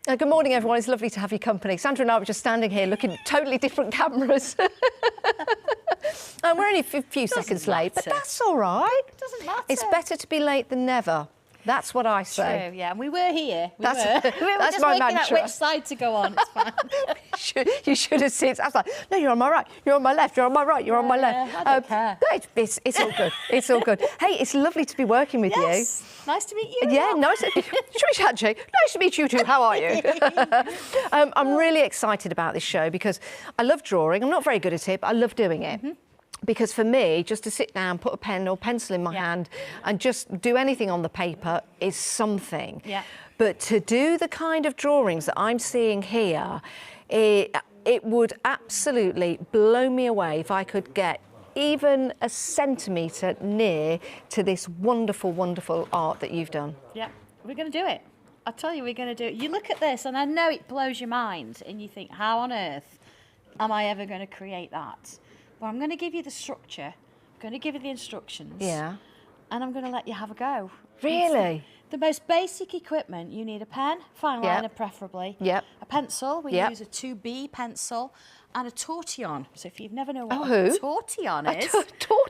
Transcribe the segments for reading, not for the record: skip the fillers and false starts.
Good morning, everyone. It's lovely to have your company. Sandra and I were just standing here looking at totally different cameras. And we're only a few seconds late, but that's all right. It doesn't matter. It's better to be late than never. That's what I say. True, yeah. And we were here. We were that's just my working mantra. out which side to go on. It's fine. You should have seen. I was like, no, you're on my right. You're on my left. You're on my right. You're on my left. I don't care. It's all good. It's all good. Hey, it's lovely to be working with you. Nice to meet you. Yeah, nice. Nice to meet you too. How are you? I'm really excited about this show because I love drawing. I'm not very good at it, but I love doing it. Because for me, just to sit down, put a pen or pencil in my hand and just do anything on the paper is something. Yeah. But to do the kind of drawings that I'm seeing here, it would absolutely blow me away if I could get even a centimetre near to this wonderful, wonderful art that you've done. Yeah, we're going to do it. I tell you, we're going to do it. You look at this and I know it blows your mind and you think, how on earth am I ever going to create that? Well, I'm going to give you the structure, I'm going to give you the instructions, and I'm going to let you have a go. Really? The most basic equipment, you need a pen, fine liner preferably, a pencil, we use a 2B pencil, and a tortillon. So if you've never known what a tortillon is,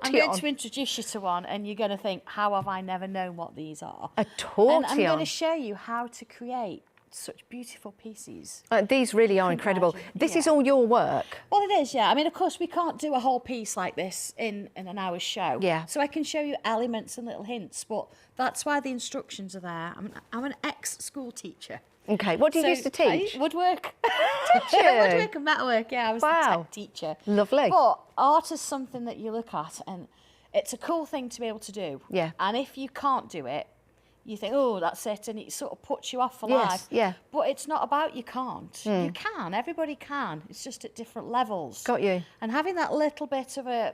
I'm going to introduce you to one, and you're going to think, how have I never known what these are? A tortillon? And I'm going to show you how to create such beautiful pieces. These really are incredible. This is all your work. Well, it is, yeah. I mean, of course, we can't do a whole piece like this in an hour's show. Yeah. So I can show you elements and little hints, but that's why the instructions are there. I'm an ex-school teacher. Okay, what did you used to teach? Woodwork. Did you? Woodwork and metalwork, yeah. I was the tech teacher. Lovely. But art is something that you look at, and it's a cool thing to be able to do. Yeah. And if you can't do it, you think, oh, that's it, and it sort of puts you off for life. Yeah. But it's not about you can't. You can, everybody can. It's just at different levels. Got you. And having that little bit of a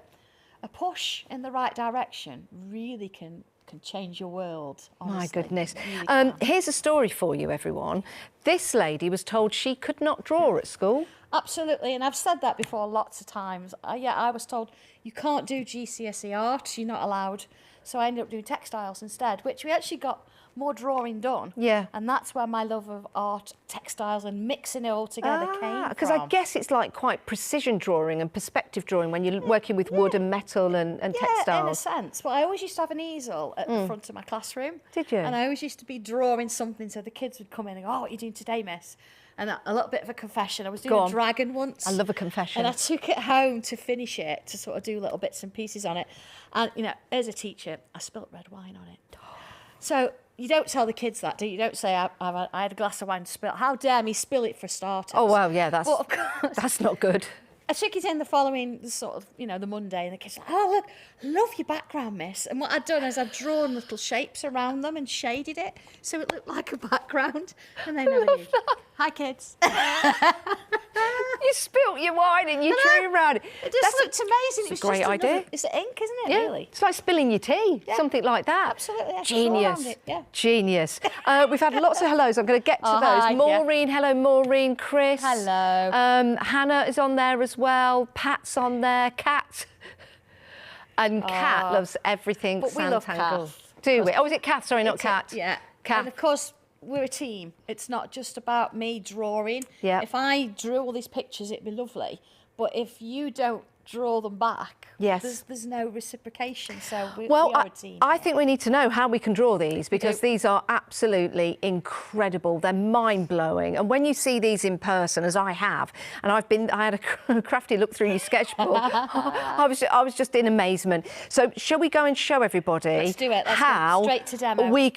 push in the right direction really can change your world, honestly. My goodness. Really here's a story for you, everyone. This lady was told she could not draw at school. Absolutely, and I've said that before lots of times. I was told you can't do GCSE art, you're not allowed. So I ended up doing textiles instead, which we actually got more drawing done. Yeah. And that's where my love of art, textiles and mixing it all together came from. Because I guess it's like quite precision drawing and perspective drawing when you're working with wood and metal and textiles. Yeah, in a sense. But I always used to have an easel at the front of my classroom. Did you? And I always used to be drawing something so the kids would come in and go, oh, what are you doing today, miss? And a little bit of a confession. I was doing a dragon once. I love a confession. And I took it home to finish it, to sort of do little bits and pieces on it. And, you know, as a teacher, I spilt red wine on it. So you don't tell the kids that, do you? You don't say, I had a glass of wine to spill. How dare me spill it for starters? Oh, well, yeah, that's, but of course, that's not good. I took it in the following sort of, you know, the Monday, and the kids were like, oh, look, I love your background, miss. And what I'd done is I'd drawn little shapes around them and shaded it so it looked like a background. And they never knew. Hi, kids. You spilt your wine and you drew around it. It just looked amazing. It's a great idea. It's ink, isn't it, Yeah. really? It's like spilling your tea, something like that. Absolutely. I Genius. it, yeah. Genius. We've had lots of hellos. I'm going to get to those. Hi, Maureen, hello, Maureen. Chris. Hello. Hannah is on there as well. Pat's on there. Kat. And Kat loves everything But we love Sanntangle. Kath. Do we? Oh, is it Kath? Sorry, not Kat. Yeah. Kath. And of course, we're a team. It's not just about me drawing. Yeah. If I drew all these pictures, it'd be lovely. But if you don't draw them back, there's no reciprocation. So we are a team. I think we need to know how we can draw these, because these are absolutely incredible. They're mind-blowing. And when you see these in person, as I have, and I had a crafty look through your sketchbook, I was just in amazement. So shall we go and show everybody Let's do it. Let's how go straight to demo. we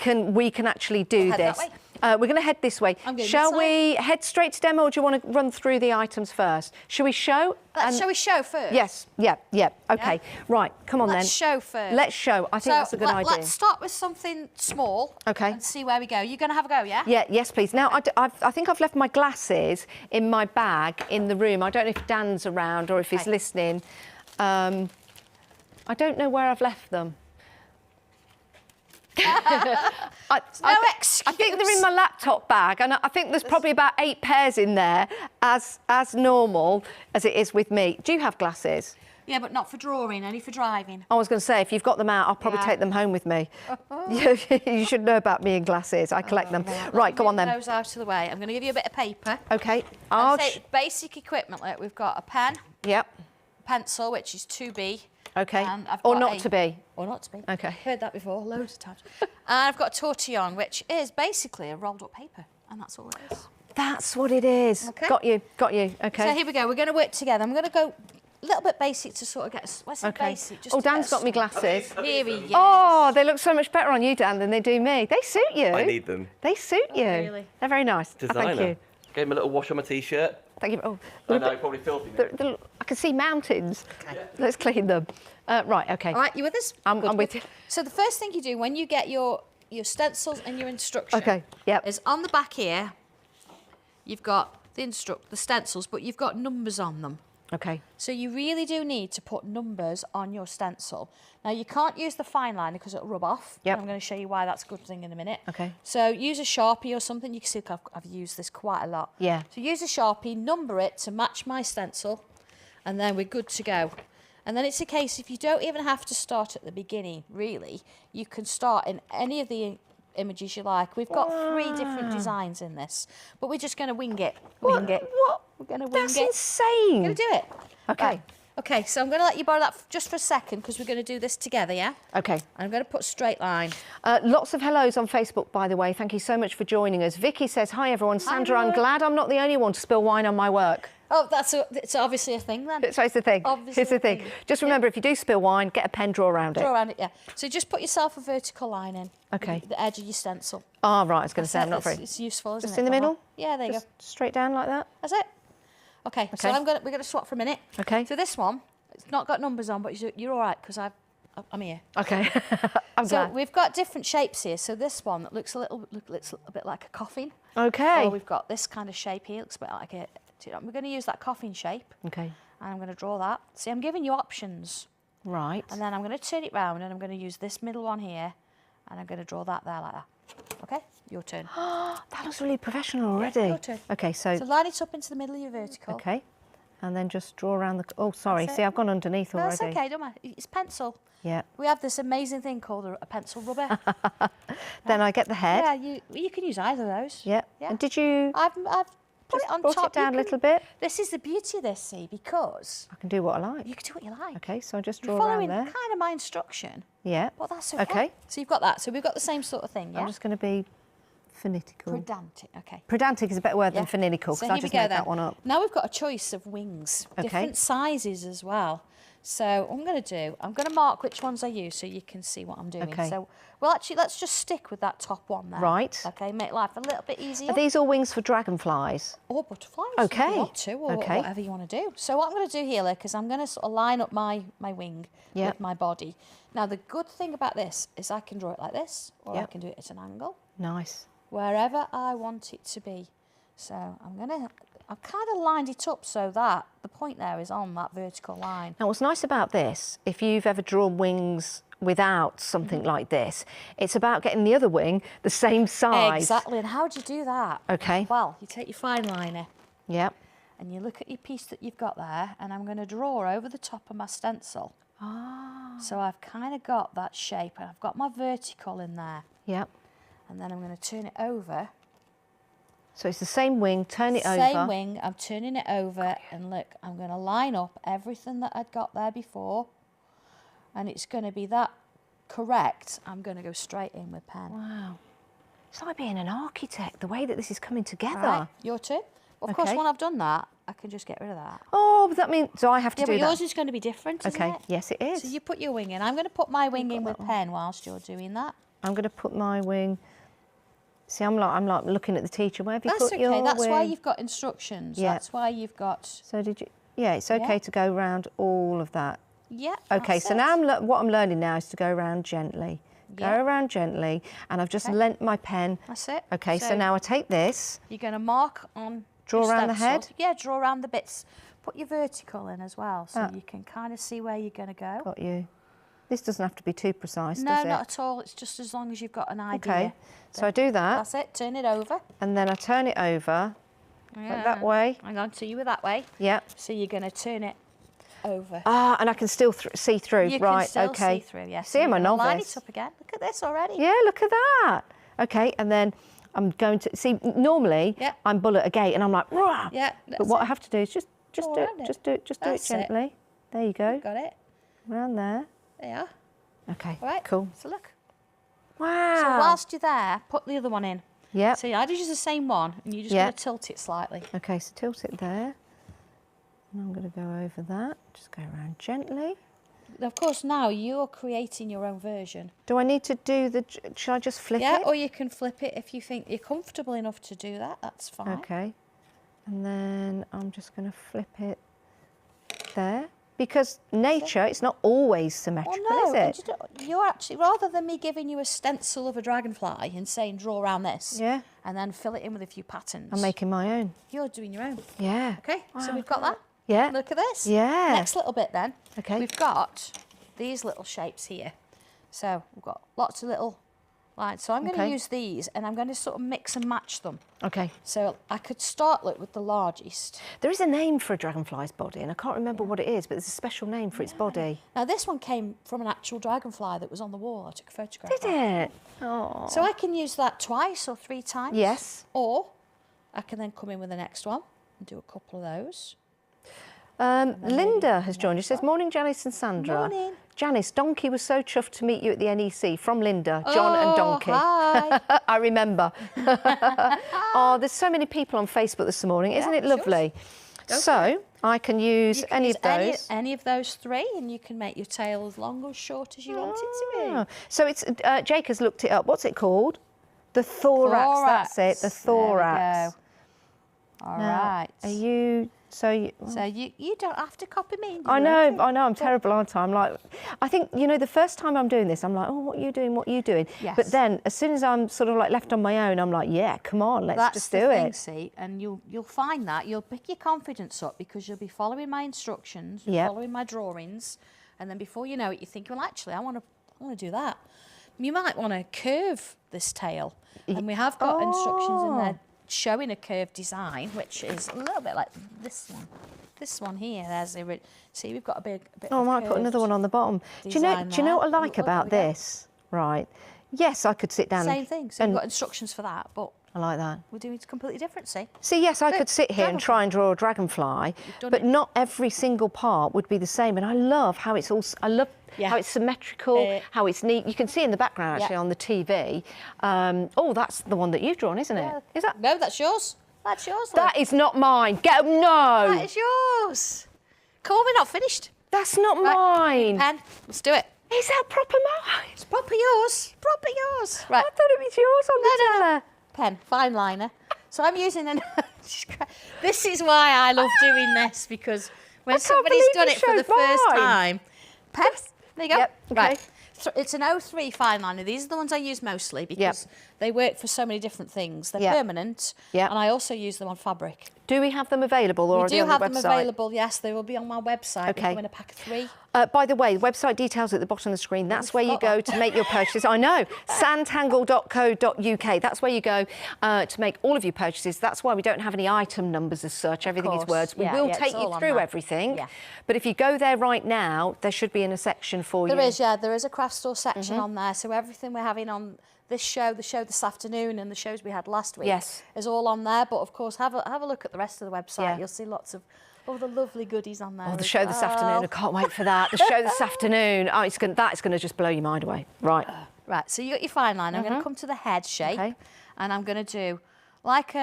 can actually do this? That way. We're going to head this way. Shall we head straight to demo, or do you want to run through the items first? Shall we show? Shall we show first? Yes, yeah. Okay, right, come on then. Let's show first. Let's show. I think that's a good idea. Let's start with something small. Okay. And see where we go. You're going to have a go, yeah? Yeah, yes, please. Now, I think I've left my glasses in my bag in the room. I don't know if Dan's around or if he's listening. I don't know where I've left them. I think they're in my laptop bag, and I think there's probably about 8 pairs in there, as normal as it is with me. Do you have glasses? Yeah, but not for drawing, only for driving. I was going to say, if you've got them out, I'll probably take them home with me. You should know about me and glasses. I collect them. Right, go on then. Those out of the way. I'm going to give you a bit of paper. Okay. Basic equipment. Look, we've got a pen. Yep. Pencil, which is 2B. Okay. Or not to be. Or not to be. Okay. Heard that before loads of times. And I've got a tortillon, which is basically a rolled up paper, and that's all it is. That's what it is. Okay. Got you. Okay. So here we go. We're going to work together. I'm going to go a little bit basic to sort of get us. What's basic? Just Dan's got me glasses. Here he is. Oh, they look so much better on you, Dan, than they do me. They suit you. I need them. They suit you. Really? They're very nice. Designer. Thank you. Gave him a little wash on my t-shirt. Thank you. Oh, I know, probably filthy now. I can see mountains. Okay. Let's clean them. Right, okay. All right, you with us? I'm with you. So the first thing you do when you get your stencils and your instruction is on the back here, you've got the stencils, but you've got numbers on them. Okay. So you really do need to put numbers on your stencil. Now, you can't use the fine liner because it'll rub off. Yep. I'm going to show you why that's a good thing in a minute. Okay. So use a Sharpie or something. You can see I've used this quite a lot. Yeah. So use a Sharpie, number it to match my stencil, and then we're good to go. And then it's a case, if you don't even have to start at the beginning, really, you can start in any of the images you like. We've got 3 different designs in this, but we're just going to wing it. What? We're going to wing it. That's insane. We're going to do it. Okay. Right. Okay, so I'm going to let you borrow that just for a second because we're going to do this together, yeah? Okay. I'm going to put a straight line. Lots of hellos on Facebook, by the way. Thank you so much for joining us. Vicky says, hi, everyone. Sandra, I'm glad I'm not the only one to spill wine on my work. Oh, it's obviously a thing then. So it's the thing. Obviously it's the thing. Just remember, if you do spill wine, get a pen, draw around it. Draw around it, yeah. So just put yourself a vertical line in. Okay. The edge of your stencil. Oh, right. I was going to say, I'm not very... It's useful, isn't it? Just in the middle? Yeah, there you go. Straight down like that? That's it. Okay, so we're going to swap for a minute. Okay. So this one, it's not got numbers on, but you're all right because I'm here. Okay. I'm glad. So we've got different shapes here. So this one that looks a bit like a coffin. Okay. Or we've got this kind of shape here. It looks a bit like it. We're going to use that coffin shape. Okay. And I'm going to draw that. See, I'm giving you options. Right. And then I'm going to turn it round and I'm going to use this middle one here. And I'm going to draw that there like that. Okay? Your turn. That looks really professional already. Yeah, your turn. Okay, so line it up into the middle of your vertical. Okay. And then just draw around the... Oh, sorry. See, I've gone underneath already. That's okay, don't matter. It's pencil. Yeah. We have this amazing thing called a pencil rubber. Then I get the head. Yeah, you can use either of those. Yeah. And did you... I've put it on brought top. It down a little bit. This is the beauty of this, see, because... I can do what I like. You can do what you like. Okay, so I just draw You're around there. following kind of my instruction. Yeah. But that's okay. Okay. So you've got that. So we've got the same sort of thing, yeah? I'm just going to be fanatical. Pedantic, okay. Pedantic is a better word than fanatical, because I just made that one up. Now we've got a choice of wings, different sizes as well. So what I'm going to do, I'm going to mark which ones I use so you can see what I'm doing. Okay. So, well, actually, let's just stick with that top one there. Right. Okay, make life a little bit easier. Are these all wings for dragonflies? Or butterflies, okay. if you want to, or whatever you want to do. So what I'm going to do here, because I'm going to sort of line up my wing with my body. Now, the good thing about this is I can draw it like this, or I can do it at an angle. Nice. Wherever I want it to be. So I've kind of lined it up so that the point there is on that vertical line. Now, what's nice about this, if you've ever drawn wings without something like this, it's about getting the other wing the same size. Exactly, and how do you do that? Okay. Well, you take your fine liner. Yep. And you look at your piece that you've got there, and I'm going to draw over the top of my stencil. Ah. So I've kind of got that shape, and I've got my vertical in there. Yep. And then I'm going to turn it over. So it's the same wing, turn it over. Same wing, I'm turning it over, and look, I'm going to line up everything that I'd got there before, and it's going to be that correct. I'm going to go straight in with pen. Wow. It's like being an architect, the way that this is coming together. Right, your turn. Well, of course, when I've done that, I can just get rid of that. Oh, but that means, so I have to do that? Yeah, but yours is going to be different, isn't it? Yes, it is. So you put your wing in. I'm going to put my wing in with pen whilst you're doing that. I'm going to put my wing... See, I'm like looking at the teacher. Where have you put your wing? That's okay. That's why you've got instructions. Yeah. That's why you've got... So did you... Yeah, it's okay to go around all of that. Yeah. Okay, so now what I'm learning now is to go around gently. Go around gently, and I've just lent my pen. That's it. Okay, so now I take this. You're going to mark on... Draw around the head? Yeah, draw around the bits. Put your vertical in as well, so you can kind of see where you're going to go. Got you. This doesn't have to be too precise, does it? No, not at all. It's just as long as you've got an idea. Okay, so I do that. That's it. Turn it over. And then I turn it over, like that way. Hang on, so you were that way. Yep. So you're going to turn it over. Ah, and I can still see through. You right, can still okay. see through, yes. See, I'm a novice. Line it up again. Look at this already. Yeah, look at that. Okay, and then I'm going to see. Normally, I'm bull at a gate, and I'm like, rah. Yeah. But what I have to do is just do it gently. There you go. Got it. Around there. There you are. Okay. All right. Cool. So look. Wow. So whilst you're there, put the other one in. Yeah. So I just use the same one, and you just got to tilt it slightly. Okay, so tilt it there. And I'm going to go over that. Just go around gently. Of course, now you're creating your own version. Do I need to do the... Should I just flip it? Yeah, or you can flip it if you think you're comfortable enough to do that. That's fine. Okay. And then I'm just going to flip it there. Because nature, it's not always symmetrical, is it? You're actually, rather than me giving you a stencil of a dragonfly and saying draw around this, and then fill it in with a few patterns. I'm making my own. You're doing your own. Yeah. Okay, wow. so we've got that. Yeah. Look at this. Yeah. Next little bit then. Okay. We've got these little shapes here. So we've got lots of little lines. So I'm going to use these, and I'm going to sort of mix and match them. Okay. So I could start with the largest. There is a name for a dragonfly's body, and I can't remember what it is, but there's a special name for its body. Now this one came from an actual dragonfly that was on the wall. I took a photograph. Did it? Oh. So I can use that twice or 3 times. Yes. Or I can then come in with the next one and do a couple of those. Linda has joined you. Says, morning, Janice and Sandra. Morning. Janice, Donkey was so chuffed to meet you at the NEC. From Linda, John and Donkey. Hi. I remember. Oh, there's so many people on Facebook this morning. Isn't it lovely? So I can use any of those. Any of those 3, and you can make your tail as long or short as you want it to be. So it's Jake has looked it up. What's it called? The thorax. That's it. The thorax. All right. Are you? So you don't have to copy me. I know. I'm terrible, aren't I? I'm like, I think, you know, the first time I'm doing this, I'm like, oh, what are you doing? What are you doing? Yes. But then, as soon as I'm sort of like left on my own, I'm like, yeah, come on, let's just do it. See, and you'll find that you'll pick your confidence up because you'll be following my instructions, following my drawings, and then before you know it, you think, well, actually, I want to do that. You might want to curve this tail, and we have got instructions in there showing a curved design, which is a little bit like this one. This one here, see, we've got a bit. Oh, I might put another one on the bottom. Do you know what I like about this? Right. Yes, I could sit down. Same thing. So we've got instructions for that, but I like that. We're doing it completely different, see? See, yes, I could sit here and try and draw a dragonfly, but not every single part would be the same. And I love how it's all. I love how it's symmetrical, how it's neat. You can see in the background actually on the TV. Oh, that's the one that you've drawn, isn't it? Is that? No, that's yours. That's yours. That is not mine. No. That is yours. Come on, we're not finished. That's not mine. Pen. Let's do it. Is that proper mine? It's proper yours. Proper yours. Right. I thought it was yours on the teller. Pen, fine liner. So I'm using an. This is why I love doing this, because when somebody's done it for the first time. Pen. There you go. Yep, okay. Right. It's an 03 fine liner. These are the ones I use mostly because they work for so many different things. They're permanent, and I also use them on fabric. Do we have them available, or we are they on do the have website? them available. Yes, they will be on my website. Okay. We come in a pack of 3. By the way, website details at the bottom of the screen. That's where you go to make your purchases. I know, sanntangle.co.uk. That's where you go to make all of your purchases. That's why we don't have any item numbers as such. Everything is words. We will take you through everything. Yeah. But if you go there right now, there should be in a section for you. There is, there is a craft store section on there. So everything we're having on this show, the show this afternoon, and the shows we had last week is all on there. But of course, have a look at the rest of the website. You'll see lots of the lovely goodies on there. Oh, the show this afternoon! I can't wait for that. The show this afternoon. Oh, that's going to just blow your mind away. Right. Right. So you got your fine line. I'm going to come to the head shape, and I'm going to do like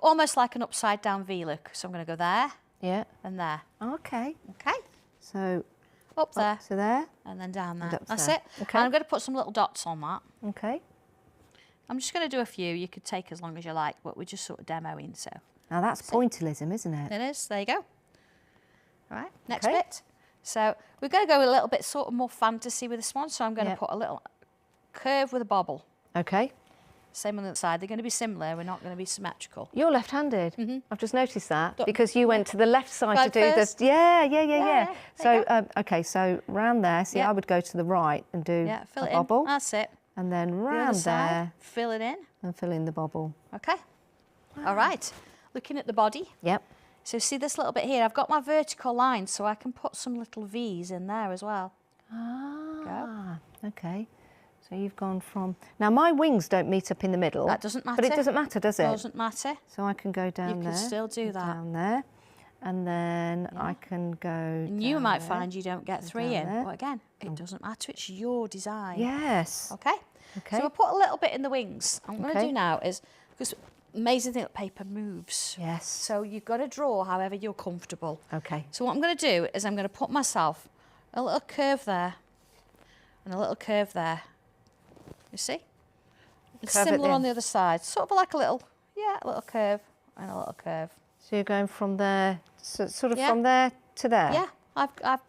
almost like an upside down V look. So I'm going to go there. Yeah. And there. Okay. Okay. So. Up there. So there. And then down there. That's it. Okay. And I'm going to put some little dots on that. Okay. I'm just going to do a few. You could take as long as you like, but we're just sort of demoing, so. Now that's pointillism, isn't it? It is. There you go. All right. Next bit. So we're going to go a little bit sort of more fantasy with this one. So I'm going to put a little curve with a bobble. Okay. Same on the other side. They're going to be similar. We're not going to be symmetrical. You're left-handed. I've just noticed that because you went to the left side to do this. Yeah. So okay. So round there. See, I would go to the right and do fill a it bobble. In. That's it. And then round there. Fill it in. And fill in the bobble. Okay. All right. Looking at the body. Yep. So see this little bit here? I've got my vertical line, so I can put some little V's in there as well. Okay. So you've gone from... Now, my wings don't meet up in the middle. That doesn't matter. But it doesn't matter, does it? Doesn't matter. So I can go down there. You can still do that. Down there. And then I can go and you might find you don't get 3 in. But again, it doesn't matter. It's your design. Yes. Okay? Okay. So we'll put a little bit in the wings. What I'm going to do now is... Because amazing thing that paper moves. Yes. So you've got to draw however you're comfortable. Okay. So what I'm going to do is I'm going to put myself a little curve there and a little curve there. You see? It's similar on the other side. Sort of like a little curve and a little curve. So you're going from there, sort of from there to there? Yeah, I've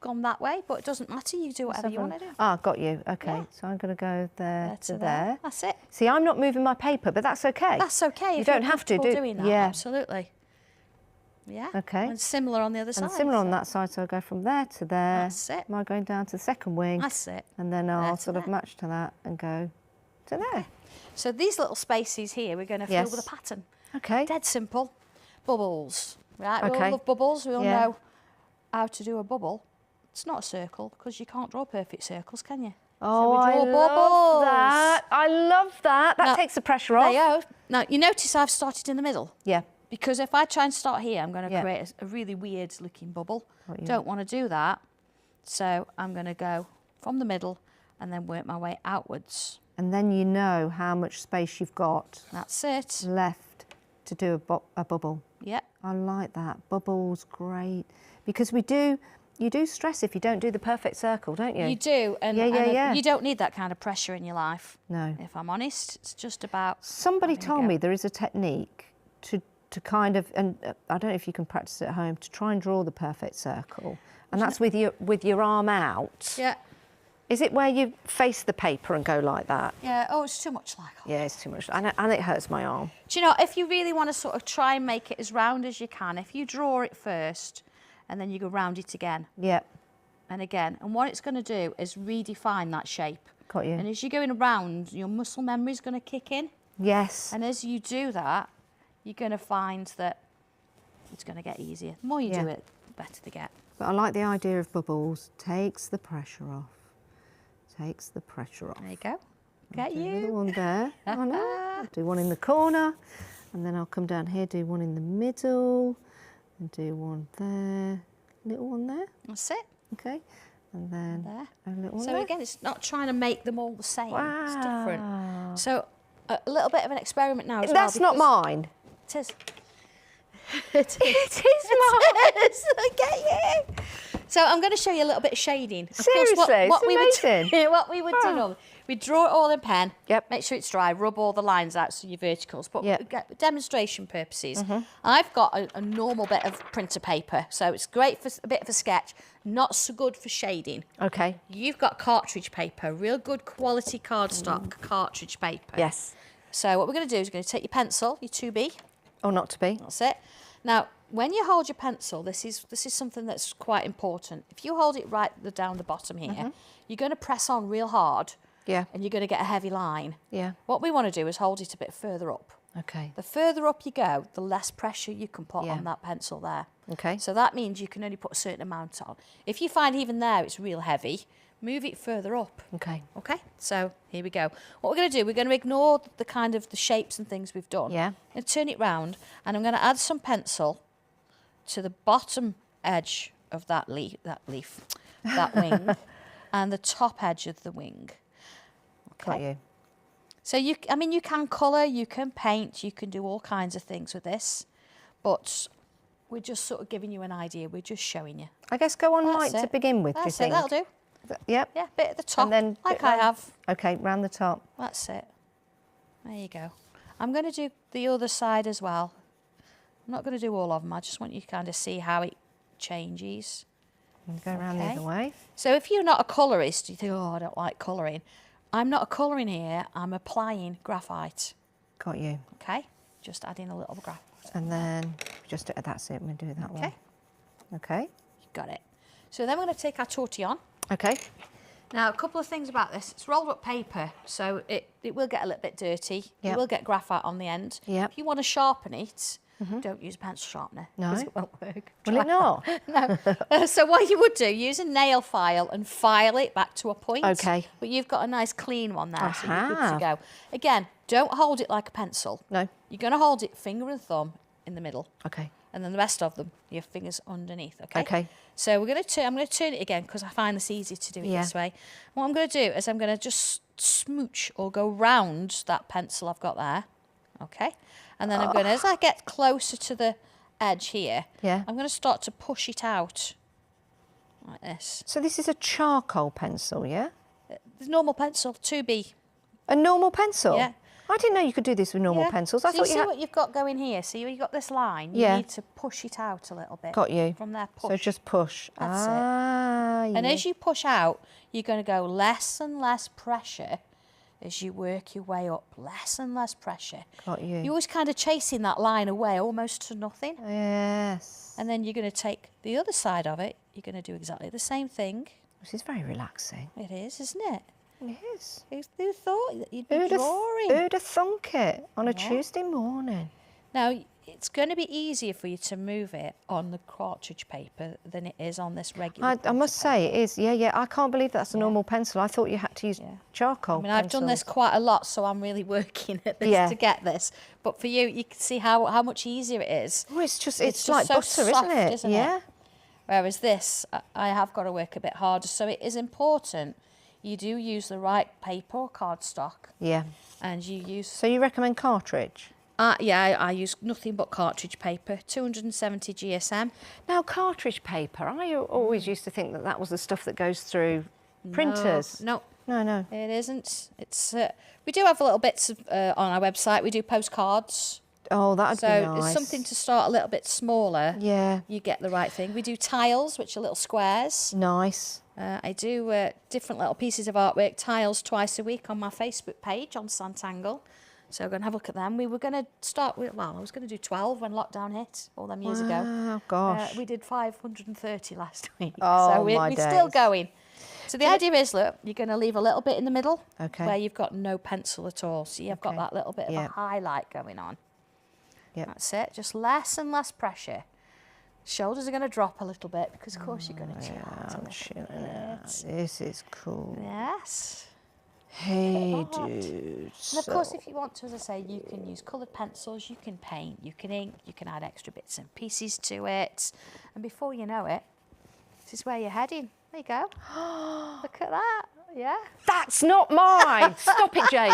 gone that way, but it doesn't matter. You do whatever you want to do. Ah, got you. Okay, so I'm going to go there to there. That's it. See, I'm not moving my paper, but that's okay. That's okay. You don't have to do doing that. Yeah. Absolutely. Yeah. Okay. And similar on the other side. And similar on that side, so I go from there to there. That's it. Am I going down to the second wing? That's it. And then I'll sort of match to that and go to there. So these little spaces here, we're going to fill with a pattern. Okay. Dead simple. Bubbles. Right? We Okay. all love bubbles. We all know how to do a bubble. It's not a circle because you can't draw perfect circles, can you? Oh, so we draw I love that. I love that. That takes the pressure off. There you go. Now, you notice I've started in the middle. Yeah. Because if I try and start here, I'm going to create a really weird looking bubble. Don't want to do that. So I'm going to go from the middle and then work my way outwards. And then you know how much space you've got. That's it. Left to do a bubble. Yep. I like that. Bubbles, great. Because you do stress if you don't do the perfect circle, don't you? You do. And, you don't need that kind of pressure in your life. No. If I'm honest, it's just about... Somebody told me there is a technique to kind of, and I don't know if you can practice it at home, to try and draw the perfect circle. And that's with your arm out. Yeah. Is it where you face the paper and go like that? Yeah, oh, it's too much like that. Yeah, it's too much. And it hurts my arm. Do you know, if you really want to sort of try and make it as round as you can, if you draw it first and then you go round it again. Yeah. And again. And what it's going to do is redefine that shape. Got you. And as you're going around, your muscle memory is going to kick in. Yes. And as you do that, you're going to find that it's going to get easier. The more you do it, the better they get. But I like the idea of bubbles. Takes the pressure off. Takes the pressure off. There you go. Get you. Another one there. Oh, no. I'll do one in the corner. And then I'll come down here, do one in the middle. And do one there. Little one there. That's it. Okay. And then there. a little one so there. again, it's not trying to make them all the same. Wow. It's different. So a little bit of an experiment now as That's well. not mine. It is. It is mine. I get you. So I'm going to show you a little bit of shading. Seriously, of course, it's amazing. what we would do normally, we draw it all in pen. Yep. Make sure it's dry. Rub all the lines out so your verticals. But for demonstration purposes, Mm-hmm. I've got a normal bit of printer paper, so it's great for a bit of a sketch. Not so good for shading. Okay. You've got cartridge paper, real good quality cardstock cartridge paper. Yes. So what we're going to do is we're going to take your pencil, your 2B. Or not to be. That's it. Now, when you hold your pencil, this is something that's quite important. If you hold it right down the bottom here, you're going to press on real hard. Yeah. And you're going to get a heavy line. Yeah. What we want to do is hold it a bit further up. Okay. The further up you go, the less pressure you can put on that pencil there. Okay. So that means you can only put a certain amount on. If you find even there it's real heavy, move it further up. Okay. Okay, so here we go. What we're going to do, we're going to ignore the kind of the shapes and things we've done. Yeah. And turn it round, and I'm going to add some pencil to the bottom edge of that wing, and the top edge of the wing. Okay. Got you. So you can colour, you can paint, you can do all kinds of things with this, but we're just sort of giving you an idea. We're just showing you. I guess go on That's light to it. begin with, do you That's think? it, that'll do. Yep. Yeah, bit at the top, And then like bit I round. have. Okay, round the top. That's it. There you go. I'm going to do the other side as well. I'm not going to do all of them. I just want you to kind of see how it changes. And go around the other way. So if you're not a colourist, you think, oh, I don't like colouring. I'm not colouring here. I'm applying graphite. Got you. Okay? Just adding a little graphite. And then just that's it. We'll do that one. Okay. You got it. So then we're going to take our tortillon. Okay. Now, a couple of things about this. It's rolled up paper, so it will get a little bit dirty. Yep. You will get graphite on the end. Yep. If you want to sharpen it, don't use a pencil sharpener. No. Because it won't work. Will it not? No. So what you would do, use a nail file and file it back to a point. Okay. But you've got a nice clean one there, so you're good to go. Again, don't hold it like a pencil. No. You're going to hold it finger and thumb in the middle. Okay. And then the rest of them, your fingers underneath, okay? Okay. So I'm going to turn it again because I find this easier to do it this way. What I'm going to do is I'm going to just smooch or go round that pencil I've got there, okay? And then I'm going to, as I get closer to the edge here, I'm going to start to push it out like this. So this is a charcoal pencil, yeah? The normal pencil, 2B. A normal pencil? Yeah. I didn't know you could do this with normal pencils. I so thought you see what you've got going here? See where you've got this line? You need to push it out a little bit. Got you. From there, push. So just push. That's it. And as you push out, you're going to go less and less pressure as you work your way up. Less and less pressure. Got you. You're always kind of chasing that line away, almost to nothing. Yes. And then you're going to take the other side of it. You're going to do exactly the same thing. This is very relaxing. It is, isn't it? It is. Who thought that you'd be drawing? Who'd have thunk it on a Tuesday morning? Now, it's going to be easier for you to move it on the cartridge paper than it is on this regular I must say, it is. Yeah. I can't believe that's a normal pencil. I thought you had to use charcoal. I mean, I've done this quite a lot, so I'm really working at this to get this. But for you, you can see how much easier it is. Oh, it's just like so butter, soft, isn't it? Whereas this, I have got to work a bit harder. So it is important you do use the right paper or cardstock. Yeah. And you use... So you recommend cartridge? Yeah, I use nothing but cartridge paper, 270 GSM. Now, cartridge paper, I always used to think that that was the stuff that goes through printers. No. No. It isn't. It's we do have little bits of, on our website. We do postcards. Oh, that'd be nice. So it's something to start a little bit smaller. Yeah. You get the right thing. We do tiles, which are little squares. Nice. I do different little pieces of artwork, tiles twice a week on my Facebook page on Sanntangle. So go and have a look at them. We were going to start with, I was going to do 12 when lockdown hit all them years ago. Oh, gosh. We did 530 last week. Oh, so my we're days. still going. So the idea is, look, you're going to leave a little bit in the middle where you've got no pencil at all. So you've got that little bit of a highlight going on. Yep. That's it. Just less and less pressure. Shoulders are going to drop a little bit because, of course, you're going to chill out a little bit. This is cool. Yes. Hey, dude. And of course, if you want to, as I say, you can use coloured pencils, you can paint, you can ink, you can add extra bits and pieces to it. And before you know it, this is where you're heading. There you go. Look at that. Yeah. That's not mine. Stop it, Jake.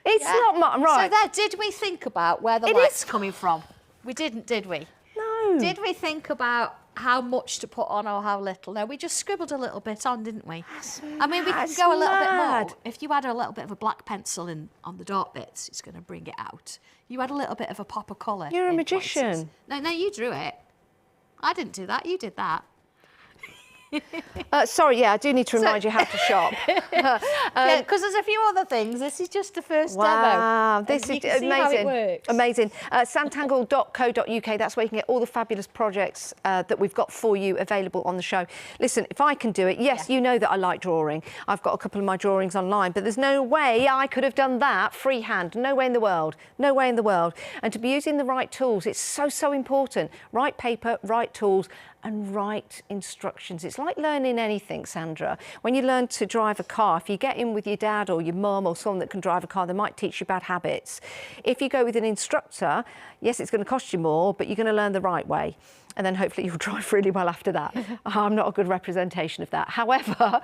It's not mine. Right. So there, did we think about where the light's coming from? We didn't, did we? No. Did we think about how much to put on or how little? No, we just scribbled a little bit on, didn't we? I mean, we can go a little bit more. If you add a little bit of a black pencil in on the dark bits, it's going to bring it out. You add a little bit of a pop of colour. You're a magician. No, you drew it. I didn't do that. You did that. Sorry, I do need to remind you how to shop. Because there's a few other things. This is just the first demo. Wow, this is amazing. How it works. Amazing. Sanntangle.co.uk, that's where you can get all the fabulous projects that we've got for you available on the show. Listen, if I can do it, yes, you know that I like drawing. I've got a couple of my drawings online, but there's no way I could have done that freehand. No way in the world. No way in the world. And to be using the right tools, it's so important. Right paper, right tools, and right instructions. It's like learning anything, Sandra. When you learn to drive a car, if you get in with your dad or your mum or someone that can drive a car, they might teach you bad habits. If you go with an instructor, yes, it's going to cost you more, but you're going to learn the right way. And then hopefully you'll drive really well after that. I'm not a good representation of that. However,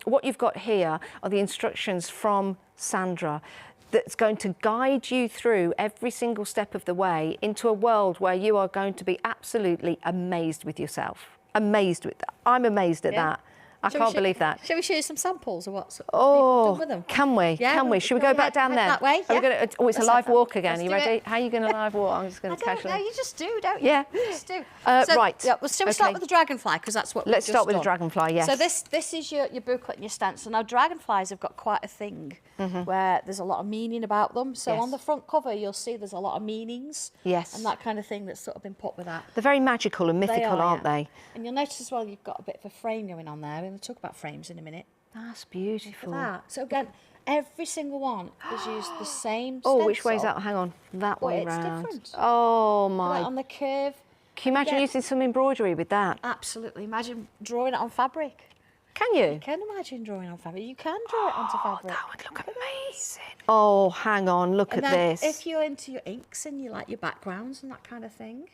what you've got here are the instructions from Sandra that's going to guide you through every single step of the way into a world where you are going to be absolutely amazed with yourself. Amazed with that. I'm amazed at that. I can't believe that. Shall we show you some samples of what's done with them? Can we? Yeah, can we? Should we go back down there? That way? Are we gonna, it's a live walk again. Are you ready? It. How are you going to live walk? I'm just going to casually. No, you just do, don't you? Yeah. You just do. Right. Yeah, well, shall we start with the Dragonfly? Because that's what Let's start with the Dragonfly, yes. So this is your booklet and your stencil. Now, Dragonflies have got quite a thing where there's a lot of meaning about them. So on the front cover, you'll see there's a lot of meanings. Yes. And that kind of thing that's sort of been put with that. They're very magical and mythical, aren't they? And you'll notice as well you've got a bit of a frame going on there. We're going to talk about frames in a minute. That's beautiful. So again, every single one has used the same Oh, stencil. which way's that? Hang on, that way it's round. Different. Oh my! On the curve. Can you imagine using some embroidery with that? Absolutely. Imagine drawing it on fabric. Can you? You can imagine drawing on fabric. You can draw it onto fabric. That would look amazing. Oh, hang on, look at this. If you're into your inks and you like your backgrounds and that kind of thing.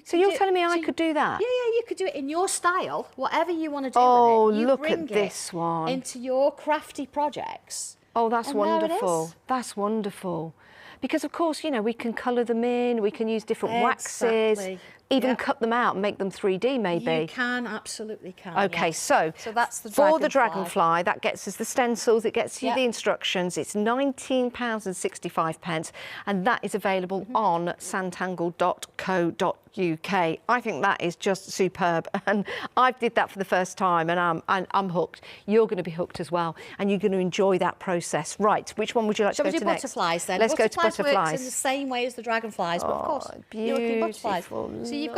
So you're telling me I could do that? Yeah, you could do it in your style, whatever you want to do oh, with it. You look bring at this one. Into your crafty projects. Oh, that's wonderful. That's wonderful. Because, of course, you know, we can colour them in, we can use different waxes, even cut them out and make them 3D, maybe. You can, absolutely can. OK, yes. so that's the for the Dragonfly, that gets us the stencils, it gets you the instructions. It's £19.65, and that is available on sanntangle.co.uk. I think that is just superb, and I did that for the first time, and I'm hooked. You're going to be hooked as well, and you're going to enjoy that process. Right, which one would you like to go to next? Shall we do butterflies then? Let's go to butterflies. Works in the same way as the dragonflies, but of course, you're looking at butterflies. So you've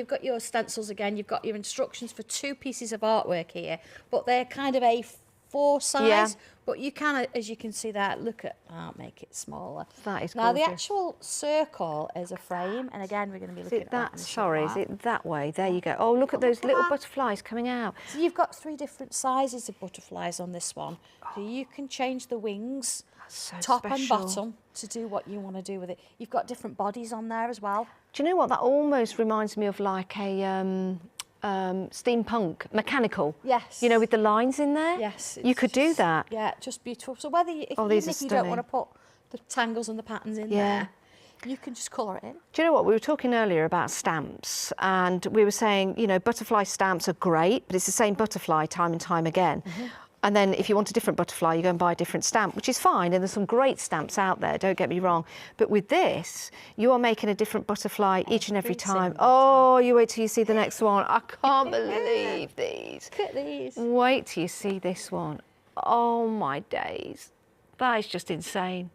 got your stencils again. You've got your instructions for 2 pieces of artwork here, but they're kind of A4 size. Yeah. But you can, as you can see there, look at make it smaller. That is gorgeous. Now the actual circle is a frame, and again we're going to be looking at that. Sorry, is it that way? There you go. Oh, look at those little butterflies coming out. So you've got 3 different sizes of butterflies on this one. So you can change the wings, top and bottom, to do what you want to do with it. You've got different bodies on there as well. Do you know what? That almost reminds me of like a steampunk, mechanical. Yes. You know, with the lines in there. Yes. You could do that. Yeah, just beautiful. So whether you, if you don't want to put the tangles and the patterns in there, you can just colour it in. Do you know what? We were talking earlier about stamps, and we were saying, you know, butterfly stamps are great, but it's the same butterfly time and time again. And then if you want a different butterfly, you go and buy a different stamp, which is fine. And there's some great stamps out there, don't get me wrong. But with this, you are making a different butterfly each and every time. Oh, you wait till you see the next one. I can't believe these. Look at these. Wait till you see this one. Oh, my days. That is just insane.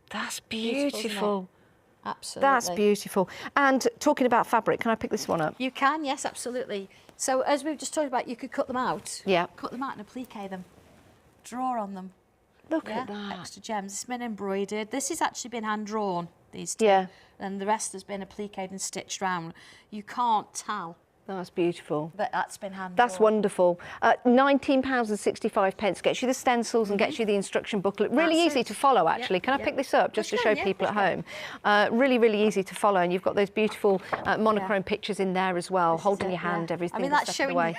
That's beautiful. Absolutely. That's beautiful. And talking about fabric, can I pick this one up? You can, yes, absolutely. So as we've just talked about, you could cut them out. Yeah. Cut them out and applique them. Draw on them. Look at that. Extra gems. It's been embroidered. This has actually been hand drawn, these two. Yeah. And the rest has been appliqued and stitched round. You can't tell. That's beautiful. That's been hand That's drawn. wonderful. £19.65 gets you the stencils and gets you the instruction booklet. Really easy to follow, actually. Can I pick this up just to show people at home? Really, really easy to follow. And you've got those beautiful monochrome pictures in there as well, holding your hand, everything. I mean, that's showing